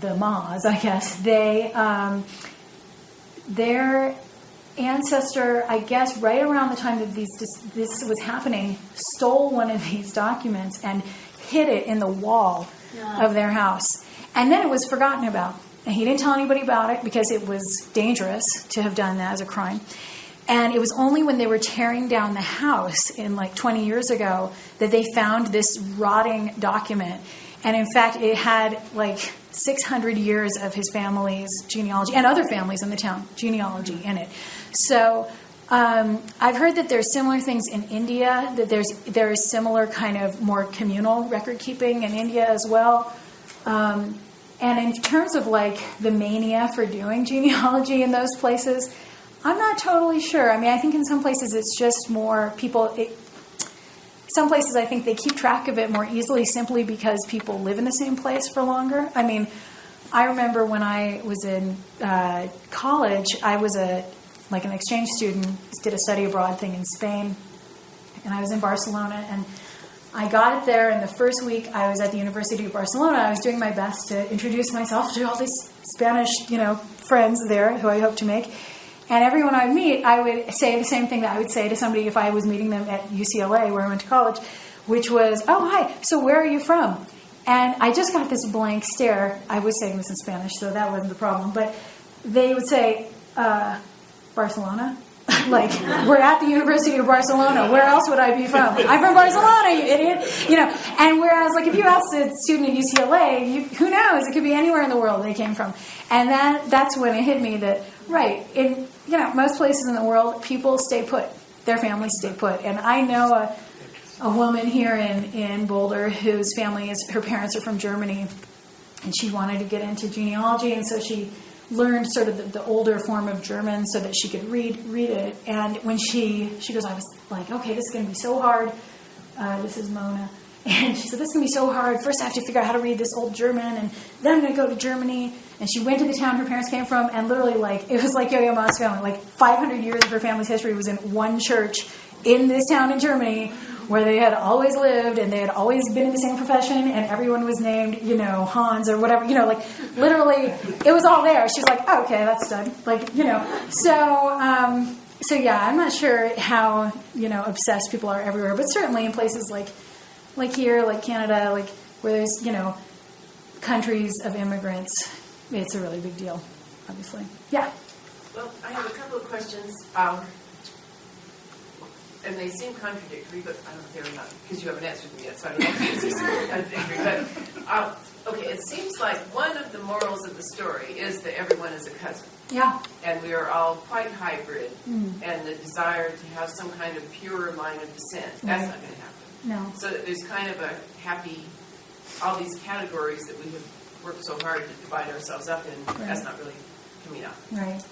Ma's, I guess, their ancestor, I guess, right around the time that this was happening, stole one of these documents and hid it in the wall of their house. And then it was forgotten about. And he didn't tell anybody about it because it was dangerous to have done that as a crime. And it was only when they were tearing down the house in 20 years ago that they found this rotting document. And in fact, it had 600 years of his family's genealogy and other families in the town genealogy in it. So I've heard that there's similar things in India, that there is similar kind of more communal record keeping in India as well. And in terms of the mania for doing genealogy in those places, I'm not totally sure. I mean, I think in some places it's just more people. Some places I think they keep track of it more easily simply because people live in the same place for longer. I mean, I remember when I was in college, I was an exchange student, did a study abroad thing in Spain, and I was in Barcelona, and I got it there, and the first week I was at the University of Barcelona, I was doing my best to introduce myself to all these Spanish, friends there who I hope to make. And everyone I would meet, I would say the same thing that I would say to somebody if I was meeting them at UCLA, where I went to college, which was, "Oh, hi, so where are you from?" And I just got this blank stare. I was saying this in Spanish, so that wasn't the problem. But they would say, Barcelona? We're at the University of Barcelona. Where else would I be from? I'm from Barcelona, you idiot. And whereas, if you asked a student at UCLA, who knows? It could be anywhere in the world they came from. And that's when it hit me that, right, in most places in the world, people stay put. Their families stay put. And I know a woman here in Boulder whose her parents are from Germany, and she wanted to get into genealogy, and so she learned sort of the older form of German so that she could read it. And when she goes, I was like, okay, this is going to be so hard. This is Mona. And she said, this is going to be so hard. First I have to figure out how to read this old German, and then I'm going to go to Germany. And she went to the town her parents came from, and literally, it was like Yo-Yo Ma's family. 500 years of her family's history was in one church in this town in Germany, where they had always lived, and they had always been in the same profession, and everyone was named, Hans or whatever, literally, it was all there. She was like, oh, okay, that's done. So yeah, I'm not sure how, obsessed people are everywhere, but certainly in places like here, like Canada, where there's, countries of immigrants, it's a really big deal, obviously. Yeah. Well, I have a couple of questions. And they seem contradictory, but I don't know if they're not, because you haven't answered them yet, so I don't know if they seem contradictory. But, okay, it seems like one of the morals of the story is that everyone is a cousin. Yeah. And we are all quite hybrid, and the desire to have some kind of pure line of descent, that's not going to happen. No. So that there's kind of a happy, all these categories that we have worked so hard to divide ourselves up in, that's not really coming out. Right.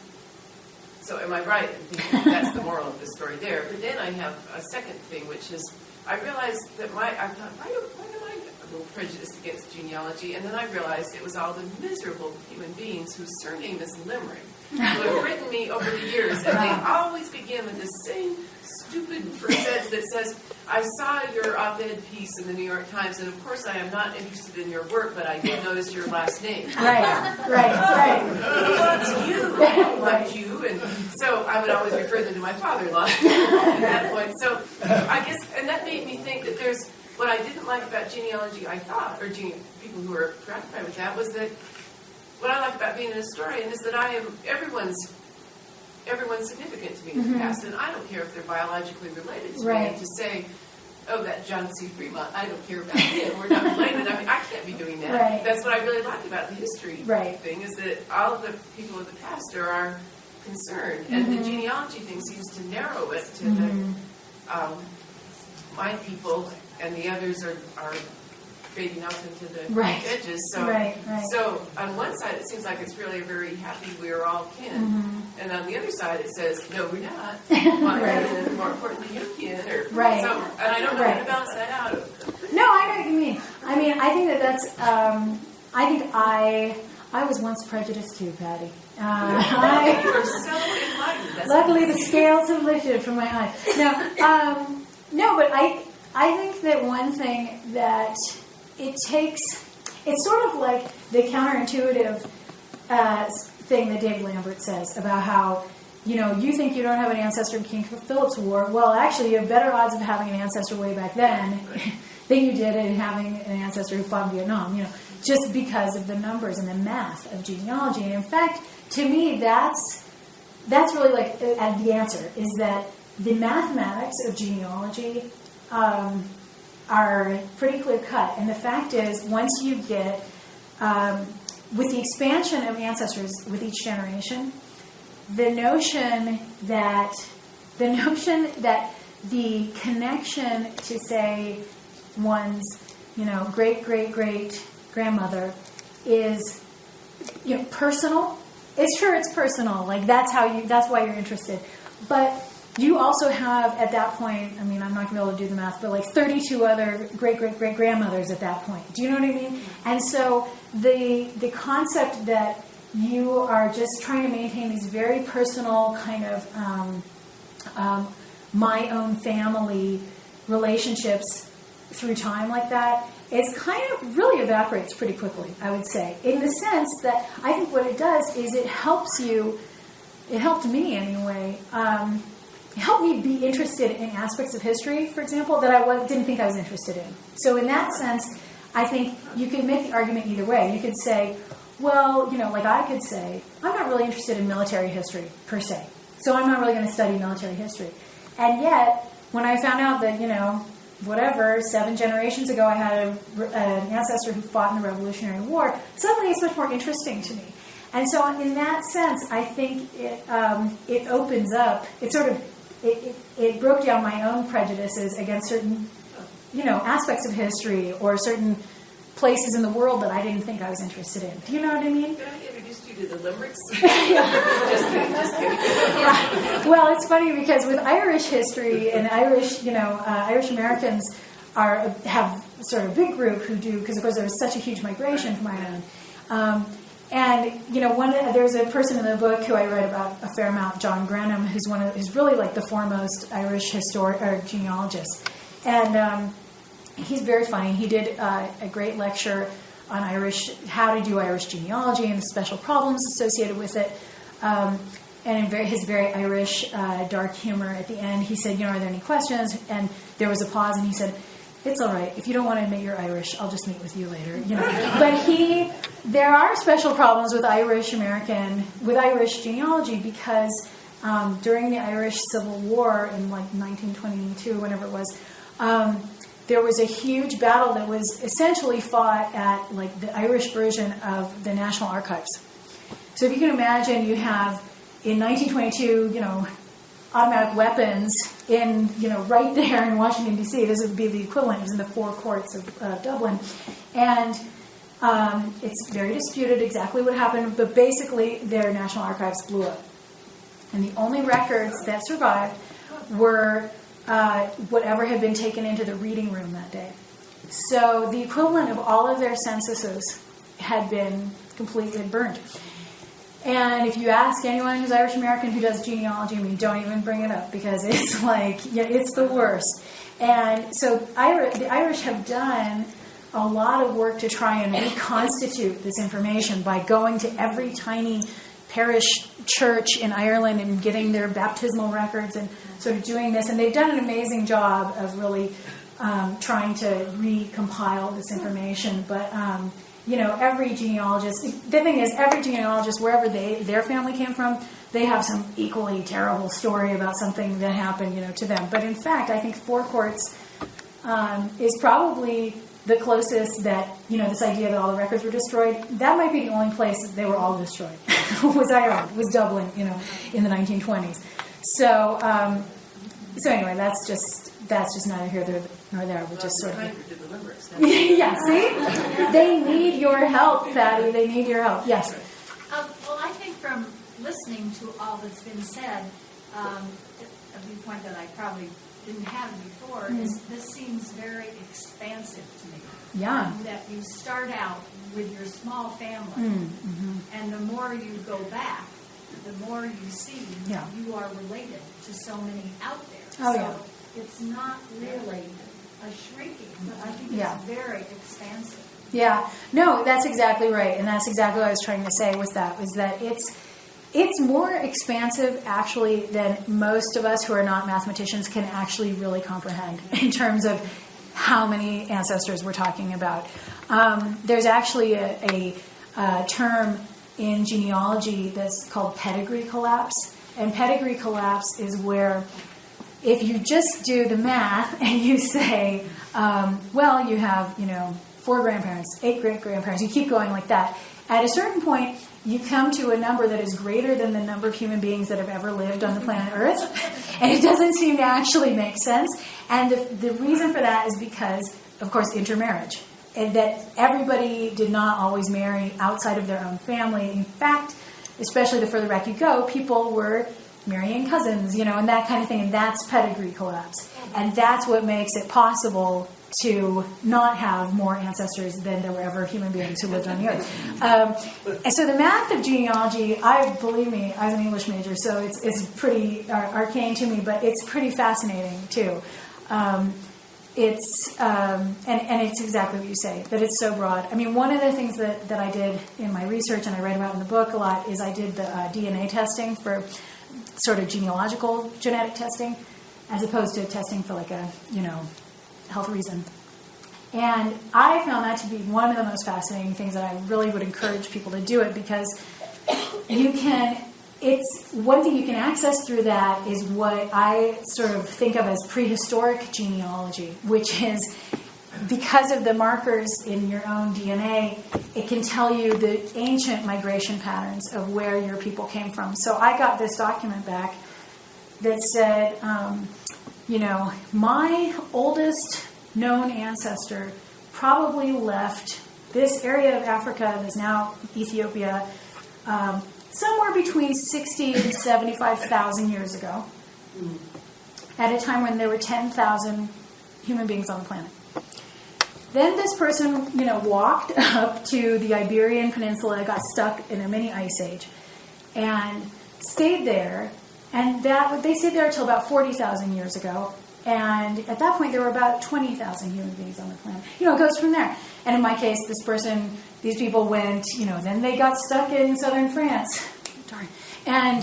So am I right in thinking that's the moral of the story there? But then I have a second thing, which is I realized that I thought, why am I a little prejudiced against genealogy? And then I realized it was all the miserable human beings whose surname is Limerick, who have written me over the years, and they always begin with the same stupid first sentence that says, I saw your op-ed piece in the New York Times, and of course I am not interested in your work, but I did notice your last name. Right. What's you? What you? And so I would always refer them to my father-in-law at that point. So I guess, and that made me think that there's, what I didn't like about genealogy, I thought, or people who are preoccupied with that, was that what I like about being an historian is that I am everyone's everyone's significant to me in the past, and I don't care if they're biologically related to me. Right. And to say, oh, that John C. Fremont, I don't care about him, we're not related. I mean, I can't be doing that. Right. That's what I really like about the history thing, is that all of the people of the past are our concern. And the genealogy thing seems to narrow it to the my people, and the others are fading off into the edges. So, so on one side, it seems like it's really a very happy we're all kin. And on the other side, it says, no, we're not. More importantly, you're kin. Or, so, and I don't know how to balance that out. No, I know what you mean. I mean, I think that's, I think I was once prejudiced too, Patty. You are so enlightened. Luckily, the scales have lifted from my eyes. No, but I think that one thing that it takes, it's sort of like the counterintuitive thing that David Lambert says about how, you think you don't have an ancestor in King Phillips War. Well, actually, you have better odds of having an ancestor way back then than you did in having an ancestor who fought in Vietnam, just because of the numbers and the math of genealogy. And in fact, to me, that's really like the answer, is that the mathematics of genealogy are pretty clear cut. And the fact is, once you get, with the expansion of ancestors with each generation, the notion that the connection to, say, one's, great-great-great grandmother is, personal. It's personal. Like, that's why you're interested. But you also have, at that point, I mean, I'm not going to be able to do the math, but like 32 other great-great-great-grandmothers at that point. Do you know what I mean? And so the concept that you are just trying to maintain these very personal kind of my own family relationships through time like that, it's kind of really evaporates pretty quickly, I would say, in the sense that I think what it does is it helps you, it helped me anyway, it helped me be interested in aspects of history, for example, that I didn't think I was interested in. So in that sense, I think you could make the argument either way. You could say, well, like I could say, I'm not really interested in military history, per se. So I'm not really going to study military history. And yet, when I found out that, 7 generations ago I had an ancestor who fought in the Revolutionary War, suddenly it's much more interesting to me. And so in that sense, I think it opens up, it broke down my own prejudices against certain, aspects of history or certain places in the world that I didn't think I was interested in. Do you know what I mean? Can I introduce you to the limericks? Just kidding. Yeah. Well, it's funny because with Irish history and Irish, Irish Americans have sort of a big group who do, because of course there was such a huge migration from Ireland. And there's a person in the book who I read about a fair amount, John Granum, who's really like the foremost Irish genealogist, and he's very funny. He did a great lecture on how to do Irish genealogy and the special problems associated with it. And in his very Irish dark humor at the end, he said, are there any questions? And there was a pause, and he said, it's all right. If you don't want to admit you're Irish, I'll just meet with you later. But there are special problems with Irish genealogy because during the Irish Civil War in like 1922, whenever it was, there was a huge battle that was essentially fought at like the Irish version of the National Archives. So if you can imagine, you have in 1922, automatic weapons in, right there in Washington, D.C. This would be the equivalent. It was in the four courts of Dublin. And it's very disputed exactly what happened, but basically their National Archives blew up. And the only records that survived were whatever had been taken into the reading room that day. So the equivalent of all of their censuses had been completely burned. And if you ask anyone who's Irish American who does genealogy, don't even bring it up because it's like, it's the worst. And so the Irish have done a lot of work to try and reconstitute this information by going to every tiny parish church in Ireland and getting their baptismal records and sort of doing this. And they've done an amazing job of really trying to recompile this information. But every genealogist, the thing is, every genealogist, wherever their family came from, they have some equally terrible story about something that happened, to them. But in fact, I think Four Courts is probably the closest that, this idea that all the records were destroyed, that might be the only place that they were all destroyed, was Ireland, was Dublin, in the 1920s. So anyway, that's just neither here nor there, but just sort of. Yeah, see? They need your help, Patty. They need your help. Yes. Well, I think from listening to all that's been said, a viewpoint that I probably didn't have before is this seems very expansive to me. Yeah. That you start out with your small family, and the more you go back, the more you see you are related to so many out there. Oh, so yeah. It's not really a shrinking, but I think it's very expansive. Yeah. No, that's exactly right. And that's exactly what I was trying to say with that, was that it's more expansive, actually, than most of us who are not mathematicians can actually really comprehend in terms of how many ancestors we're talking about. There's actually a term in genealogy that's called Pedigree Collapse. And Pedigree Collapse is where if you just do the math and you say, well, you have, 4 grandparents, 8 great-grandparents, you keep going like that, at a certain point, you come to a number that is greater than the number of human beings that have ever lived on the planet Earth. And it doesn't seem to actually make sense. And the reason for that is because, of course, intermarriage. And that everybody did not always marry outside of their own family. In fact, especially the further back you go, people were marrying cousins, and that kind of thing. And that's pedigree collapse. And that's what makes it possible to not have more ancestors than there were ever human beings who lived on the earth. And so the math of genealogy, believe me, I was an English major, so it's pretty arcane to me, but it's pretty fascinating too. It's exactly what you say, that it's so broad. I mean, one of the things that I did in my research, and I read about in the book a lot, is I did the DNA testing for sort of genealogical genetic testing, as opposed to testing for like a, health reason. And I found that to be one of the most fascinating things, that I really would encourage people to do it, because it's one thing you can access through that is what I sort of think of as prehistoric genealogy, which is because of the markers in your own DNA, it can tell you the ancient migration patterns of where your people came from. So I got this document back that said, my oldest known ancestor probably left this area of Africa that's now Ethiopia somewhere between 60 and 75,000 years ago, at a time when there were 10,000 human beings on the planet. Then this person, walked up to the Iberian Peninsula, got stuck in a mini ice age, and stayed there. And they stayed there until about 40,000 years ago. And at that point, there were about 20,000 human beings on the planet. It goes from there. And in my case, these people went, then they got stuck in southern France. Darn. And,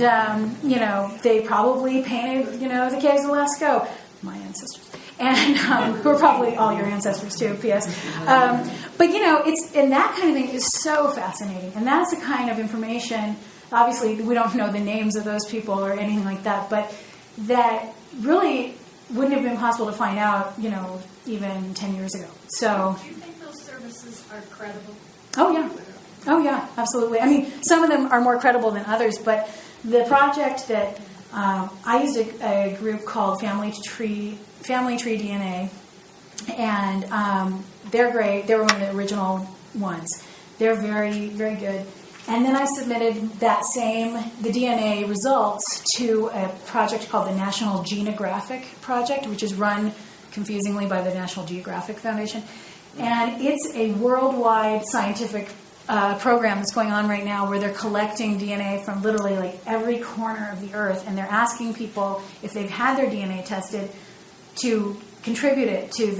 they probably painted, the caves of Lascaux. My ancestors. And who are probably all your ancestors too, P.S. But and that kind of thing is so fascinating. And that's the kind of information, obviously we don't know the names of those people or anything like that, but that really wouldn't have been possible to find out, even 10 years ago. So, do you think those services are credible? Oh yeah, absolutely. I mean, some of them are more credible than others, but the project that I used a group called Family Tree DNA, and they're great. They were one of the original ones. They're very, very good. And then I submitted the DNA results to a project called the National Genographic Project, which is run confusingly by the National Geographic Foundation. And it's a worldwide scientific program that's going on right now, where they're collecting DNA from literally like every corner of the earth, and they're asking people if they've had their DNA tested to contribute it to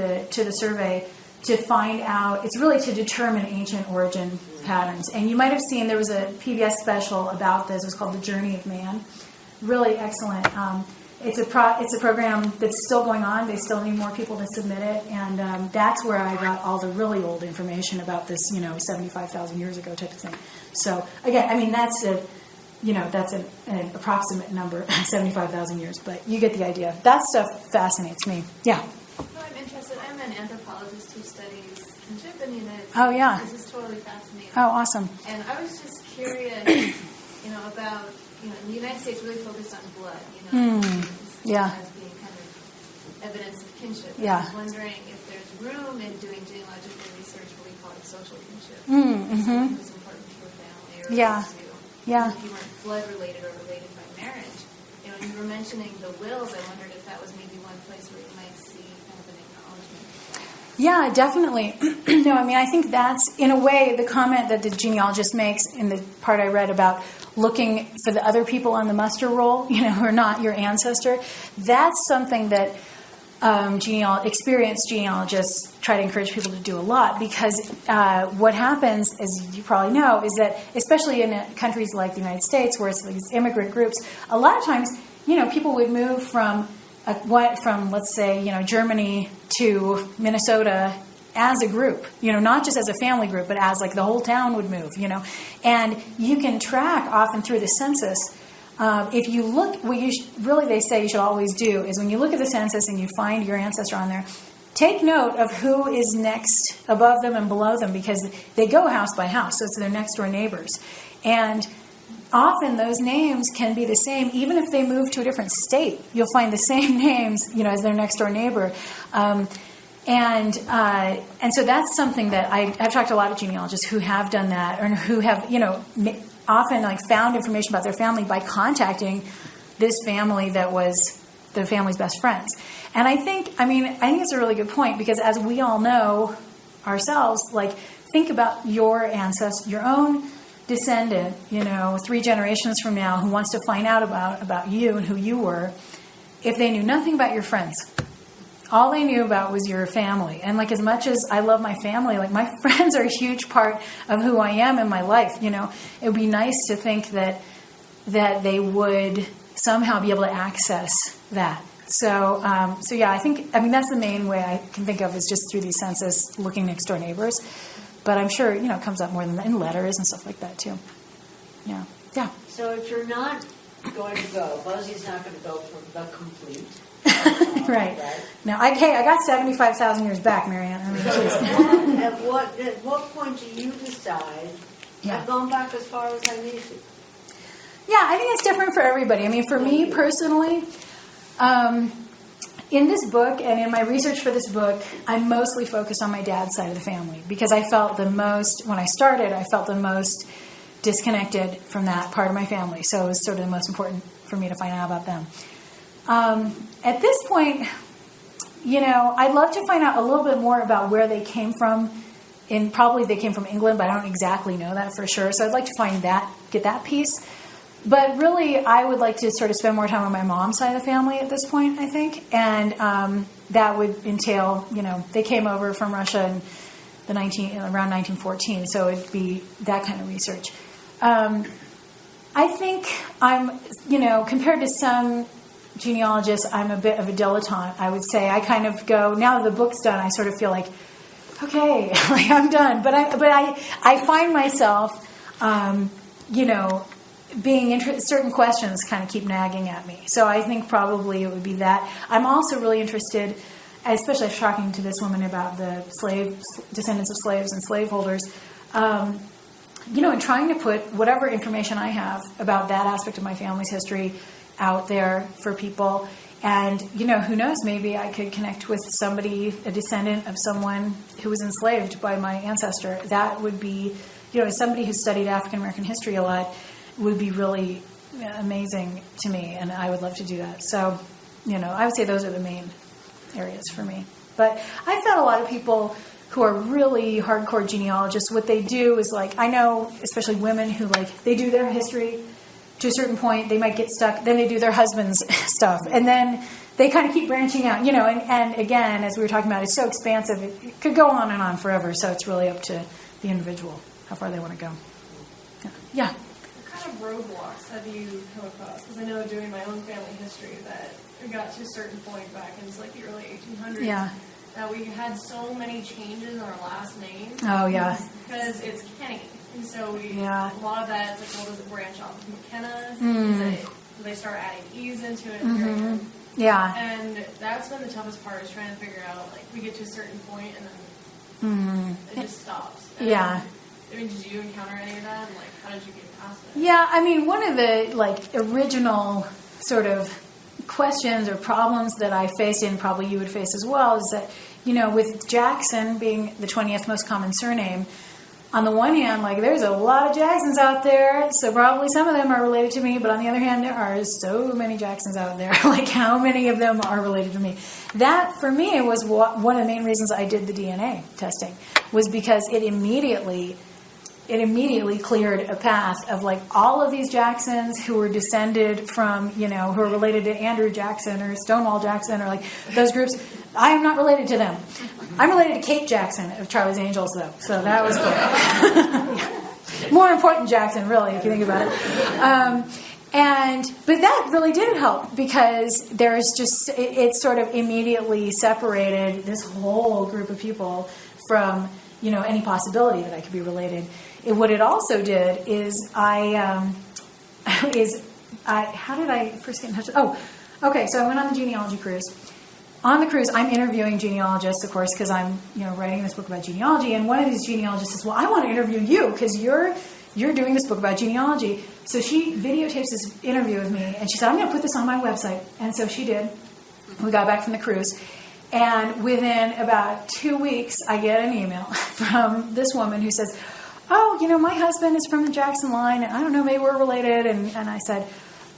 the survey to find out. It's really to determine ancient origin patterns. And you might have seen there was a PBS special about this. It was called The Journey of Man. Really excellent. It's a program that's still going on. They still need more people to submit it, and that's where I got all the really old information about this, 75,000 years ago type of thing. So again, I mean that's an approximate number, 75,000 years, but you get the idea. That stuff fascinates me. Yeah. Well, I'm interested. I'm an anthropologist who studies kinship in the United States. Oh, yeah. This is totally fascinating. Oh, awesome. And I was just curious, about, the United States really focused on blood, Yeah. as being kind of evidence of kinship. Yeah. I was wondering if there's room in doing genealogical research where we call it social kinship. Mm-hmm. Who's important to your family or Yeah. to you. Yeah. If you weren't blood related or related by marriage. When you were mentioning the wills, I wondered if that was maybe one place where you might see kind of an acknowledgement. Yeah, definitely. No, I mean, I think that's, in a way, the comment that the genealogist makes in the part I read about looking for the other people on the muster roll, who are not your ancestor. That's something that experienced genealogists try to encourage people to do a lot, because what happens, as you probably know, is that, especially in countries like the United States, where it's these immigrant groups, a lot of times, people would move from let's say, Germany to Minnesota as a group, not just as a family group, but as like the whole town would move, and you can track often through the census. If you look, what they say you should always do is when you look at the census and you find your ancestor on there, take note of who is next above them and below them, because they go house by house, so it's their next door neighbors. And often those names can be the same, even if they move to a different state. You'll find the same names, as their next door neighbor. And so that's something that I've talked to a lot of genealogists who have done that, or who have, often found information about their family by contacting this family that was their family's best friends. And I think it's a really good point, because as we all know ourselves, think about your ancestor, your own descendant, 3 generations from now, who wants to find out about you and who you were, if they knew nothing about your friends. All they knew about was your family. And as much as I love my family, my friends are a huge part of who I am in my life. It would be nice to think that they would somehow be able to access that. So yeah, I think that's the main way I can think of, is just through these census, looking next door neighbors. But I'm sure, it comes up more than that in letters and stuff like that too. Yeah. Yeah. So if you're not going to go, Buzzy's not going to go for the complete. Right. Now, I got 75,000 years back, Marianne. At what point do you decide, I've gone back as far as I need to? Yeah, I think it's different for everybody. For me personally, in this book and in my research for this book, I'm mostly focused on my dad's side of the family, because I felt the most, when I started, I felt the most disconnected from that part of my family. So it was sort of the most important for me to find out about them. At this point, I'd love to find out a little bit more about where they came from. Probably they came from England, but I don't exactly know that for sure. So I'd like to get that piece. But really, I would like to sort of spend more time on my mom's side of the family at this point, I think. And that would entail, they came over from Russia in around 1914. So it'd be that kind of research. I think I'm, compared to some genealogists, I'm a bit of a dilettante, I would say. I kind of go, now that the book's done, I sort of feel like, okay, I'm done. But I find myself, being interested, certain questions kind of keep nagging at me. So I think probably it would be that. I'm also really interested, especially after talking to this woman about the descendants of slaves and slaveholders, and trying to put whatever information I have about that aspect of my family's history out there for people. And, who knows, maybe I could connect with somebody, a descendant of someone who was enslaved by my ancestor. That would be, as somebody who studied African American history a lot, would be really amazing to me, and I would love to do that. So, I would say those are the main areas for me. But I've found a lot of people who are really hardcore genealogists, what they do is I know, especially women who they do their history to a certain point, they might get stuck, then they do their husband's stuff, and then they kind of keep branching out, and again, as we were talking about, it's so expansive, it could go on and on forever, so it's really up to the individual, how far they want to go. Yeah. What kind of roadblocks have you come across? Because I know doing my own family history that we got to a certain point back in like the early 1800s that we had so many changes in our last name. Oh, yeah. Because it's Kenny. And so a lot of that, it's like, well, does it branch off of McKenna? Do they start adding E's into it? Yeah. And that's been the toughest part, is trying to figure out, like, we get to a certain point and then it just stops. And I mean, did you encounter any of that? And, like, how did you get past it? Yeah, I mean, one of the, like, original sort of questions or problems that I faced, and probably you would face as well, is that, you know, with Jackson being the 20th most common surname, on the one hand, like, there's a lot of Jacksons out there, so probably some of them are related to me, but on the other hand, there are so many Jacksons out there. Like, how many of them are related to me? That, for me, was one of the main reasons I did the DNA testing, was because it immediately cleared a path of, like, all of these Jacksons who were descended from, you know, who are related to Andrew Jackson or Stonewall Jackson or, like, those groups. I am not related to them. I'm related to Kate Jackson of Charlie's Angels, though, so that was cool. More important Jackson, really, if you think about it. But that really did help, because there's just, it sort of immediately separated this whole group of people from, you know, any possibility that I could be related. What it also did is how did I first get in touch? Oh, okay. So I went on the genealogy cruise. On the cruise, I'm interviewing genealogists, of course, because I'm, you know, writing this book about genealogy. And one of these genealogists says, "Well, I want to interview you because you're doing this book about genealogy." So she videotapes this interview with me, and she said, "I'm going to put this on my website." And so she did. We got back from the cruise. And within about 2 weeks, I get an email from this woman who says, "Oh, you know, my husband is from the Jackson line, and I don't know, maybe we're related." And I said,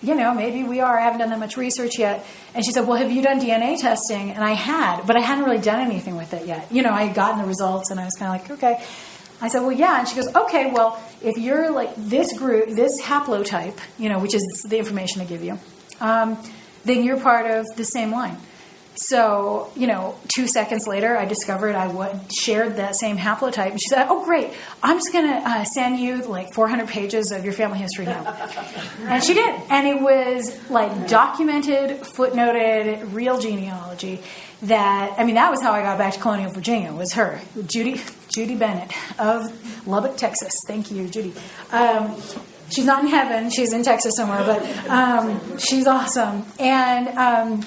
"You know, maybe we are. I haven't done that much research yet." And she said, "Well, have you done DNA testing?" And I had, but I hadn't really done anything with it yet. You know, I had gotten the results, and I was kind of like, okay. I said, "Well, yeah." And she goes, "Okay, well, if you're like this group, this haplotype, you know, which is the information I give you, then you're part of the same line." So, you know, 2 seconds later, I discovered I shared that same haplotype. And she said, "Oh, great. I'm just going to send you like 400 pages of your family history now." And she did. And it was like documented, footnoted, real genealogy that, I mean, that was how I got back to Colonial Virginia, was her, Judy Bennett of Lubbock, Texas. Thank you, Judy. She's not in heaven. She's in Texas somewhere, but she's awesome. And,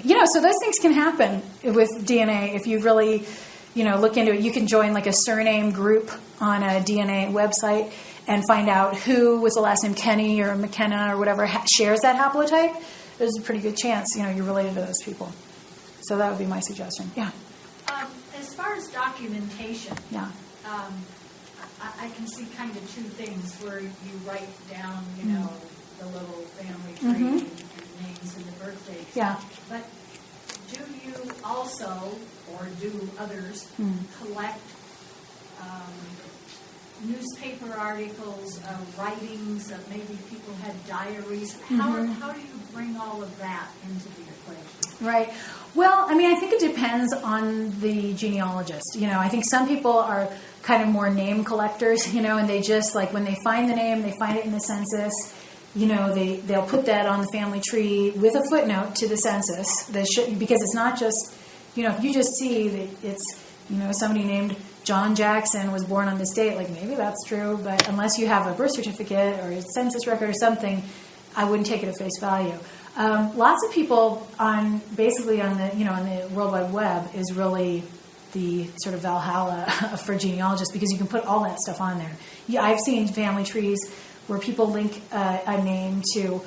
you know, so those things can happen with DNA if you really, you know, look into it. You can join like a surname group on a DNA website and find out who with the last name Kenny or McKenna or whatever shares that haplotype. There's a pretty good chance, you know, you're related to those people. So that would be my suggestion. Yeah. As far as documentation, Yeah. I can see kind of two things where you write down, you know, the little family tree and names and the birthdates. Yeah. But do you also, or do others, collect newspaper articles, writings of maybe people had diaries? How do you bring all of that into the equation? Right. Well, I mean, I think it depends on the genealogist. You know, I think some people are kind of more name collectors, you know, and they just, like, when they find the name, they find it in the census, you know, they'll put that on the family tree with a footnote to the census. Because it's not just, you know, if you just see that it's, you know, somebody named John Jackson was born on this date, like, maybe that's true, but unless you have a birth certificate or a census record or something, I wouldn't take it at face value. Lots of people on the World Wide Web is really the sort of Valhalla for genealogists, because you can put all that stuff on there. Yeah, I've seen family trees where people link a name to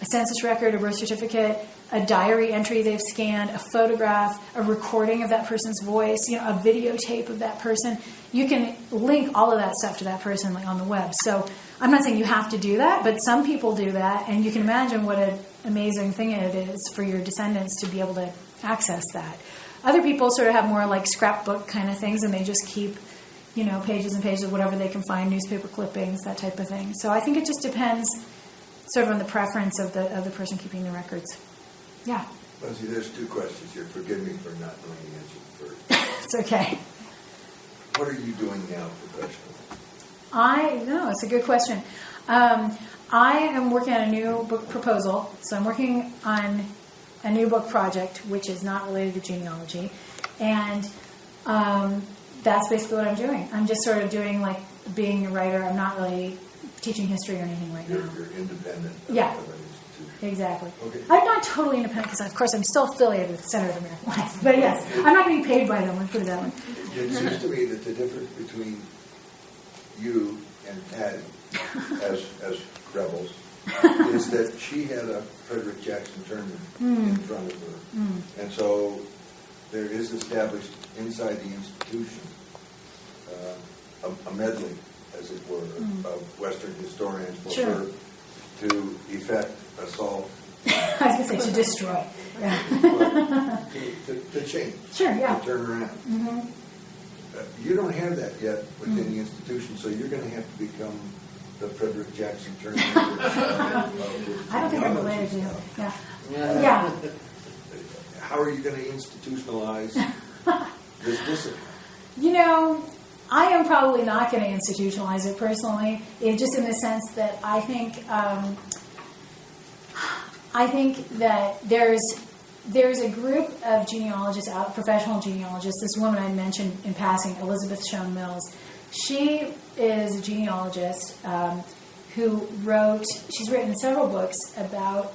a census record, a birth certificate, a diary entry they've scanned, a photograph, a recording of that person's voice, you know, a videotape of that person. You can link all of that stuff to that person, like, on the web. So I'm not saying you have to do that, but some people do that, and you can imagine what an amazing thing it is for your descendants to be able to access that. Other people sort of have more like scrapbook kind of things, and they just keep, you know, pages and pages of whatever they can find, newspaper clippings, that type of thing. So I think it just depends sort of on the preference of the person keeping the records. Yeah. Buzzy, there's two questions here. Forgive me for not knowing the answer first. It's okay. What are you doing now professionally? It's a good question. I am working on a new book proposal. So I'm working on a new book project, which is not related to genealogy. And that's basically what I'm doing. I'm just sort of doing like being a writer. I'm not really teaching history or anything right now. You're independent Yeah. of an institution. Exactly. Okay. I'm not totally independent because, of course, I'm still affiliated with the Center of American Life. But yes, I'm not being paid by them. Let's put it that way. It seems to me that the difference between you and Patty as rebels is that she had a Prehistoric Jackson tournament in front of her. And so there is established inside the institution a medley, as it were, of Western historians for her to effect assault. I was going to say to destroy. Yeah. to change. Sure, yeah. To turn around. Mm-hmm. You don't have that yet within the institution, so you're going to have to become the Prehistoric Jackson tournament. I don't think I'm related to him. Yeah. How are you going to institutionalize this discipline? You know, I am probably not going to institutionalize it personally, just in the sense that I think that there's a group of genealogists out, professional genealogists. This woman I mentioned in passing, Elizabeth Schoen Mills. She is a genealogist who she's written several books about,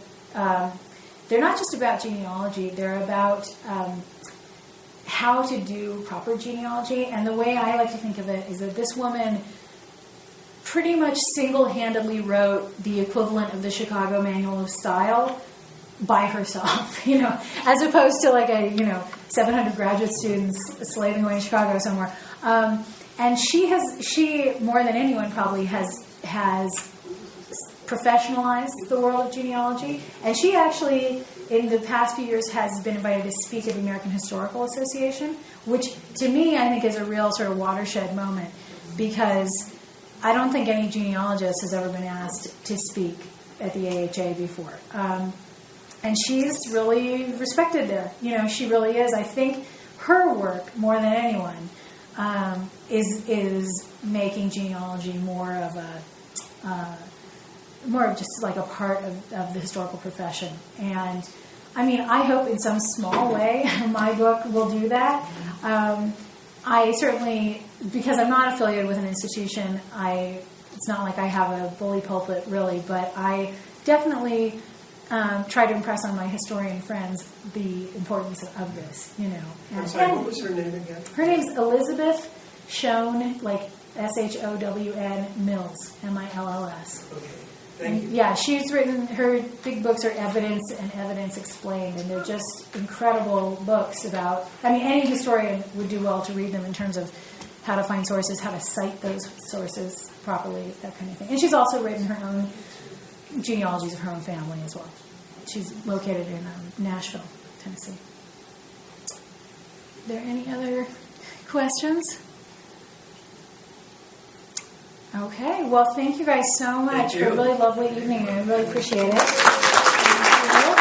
they're not just about genealogy, they're about how to do proper genealogy. And the way I like to think of it is that this woman pretty much single-handedly wrote the equivalent of the Chicago Manual of Style by herself, as opposed to like 700 graduate students slaving away in Chicago somewhere. And she more than anyone probably has professionalized the world of genealogy. And she actually, in the past few years, has been invited to speak at the American Historical Association, which to me I think is a real sort of watershed moment, because I don't think any genealogist has ever been asked to speak at the AHA before. And she's really respected there. She really is. I think her work, more than anyone, is making genealogy more of just like a part of the historical profession. And I mean, I hope in some small way my book will do that. I certainly, because I'm not affiliated with an institution, it's not like I have a bully pulpit really, but I definitely try to impress on my historian friends the importance of this, I'm sorry, what was her name again? Her name's Elizabeth Schoen, like Shown Mills, Mills. Okay, thank you. Yeah, she's written, her big books are Evidence and Evidence Explained, and they're just incredible books about, any historian would do well to read them in terms of how to find sources, how to cite those sources properly, that kind of thing. And she's also written her own genealogies of her own family as well. She's located in Nashville, Tennessee. Are there any other questions? Okay, well, thank you guys so much for a really lovely evening. I really appreciate it.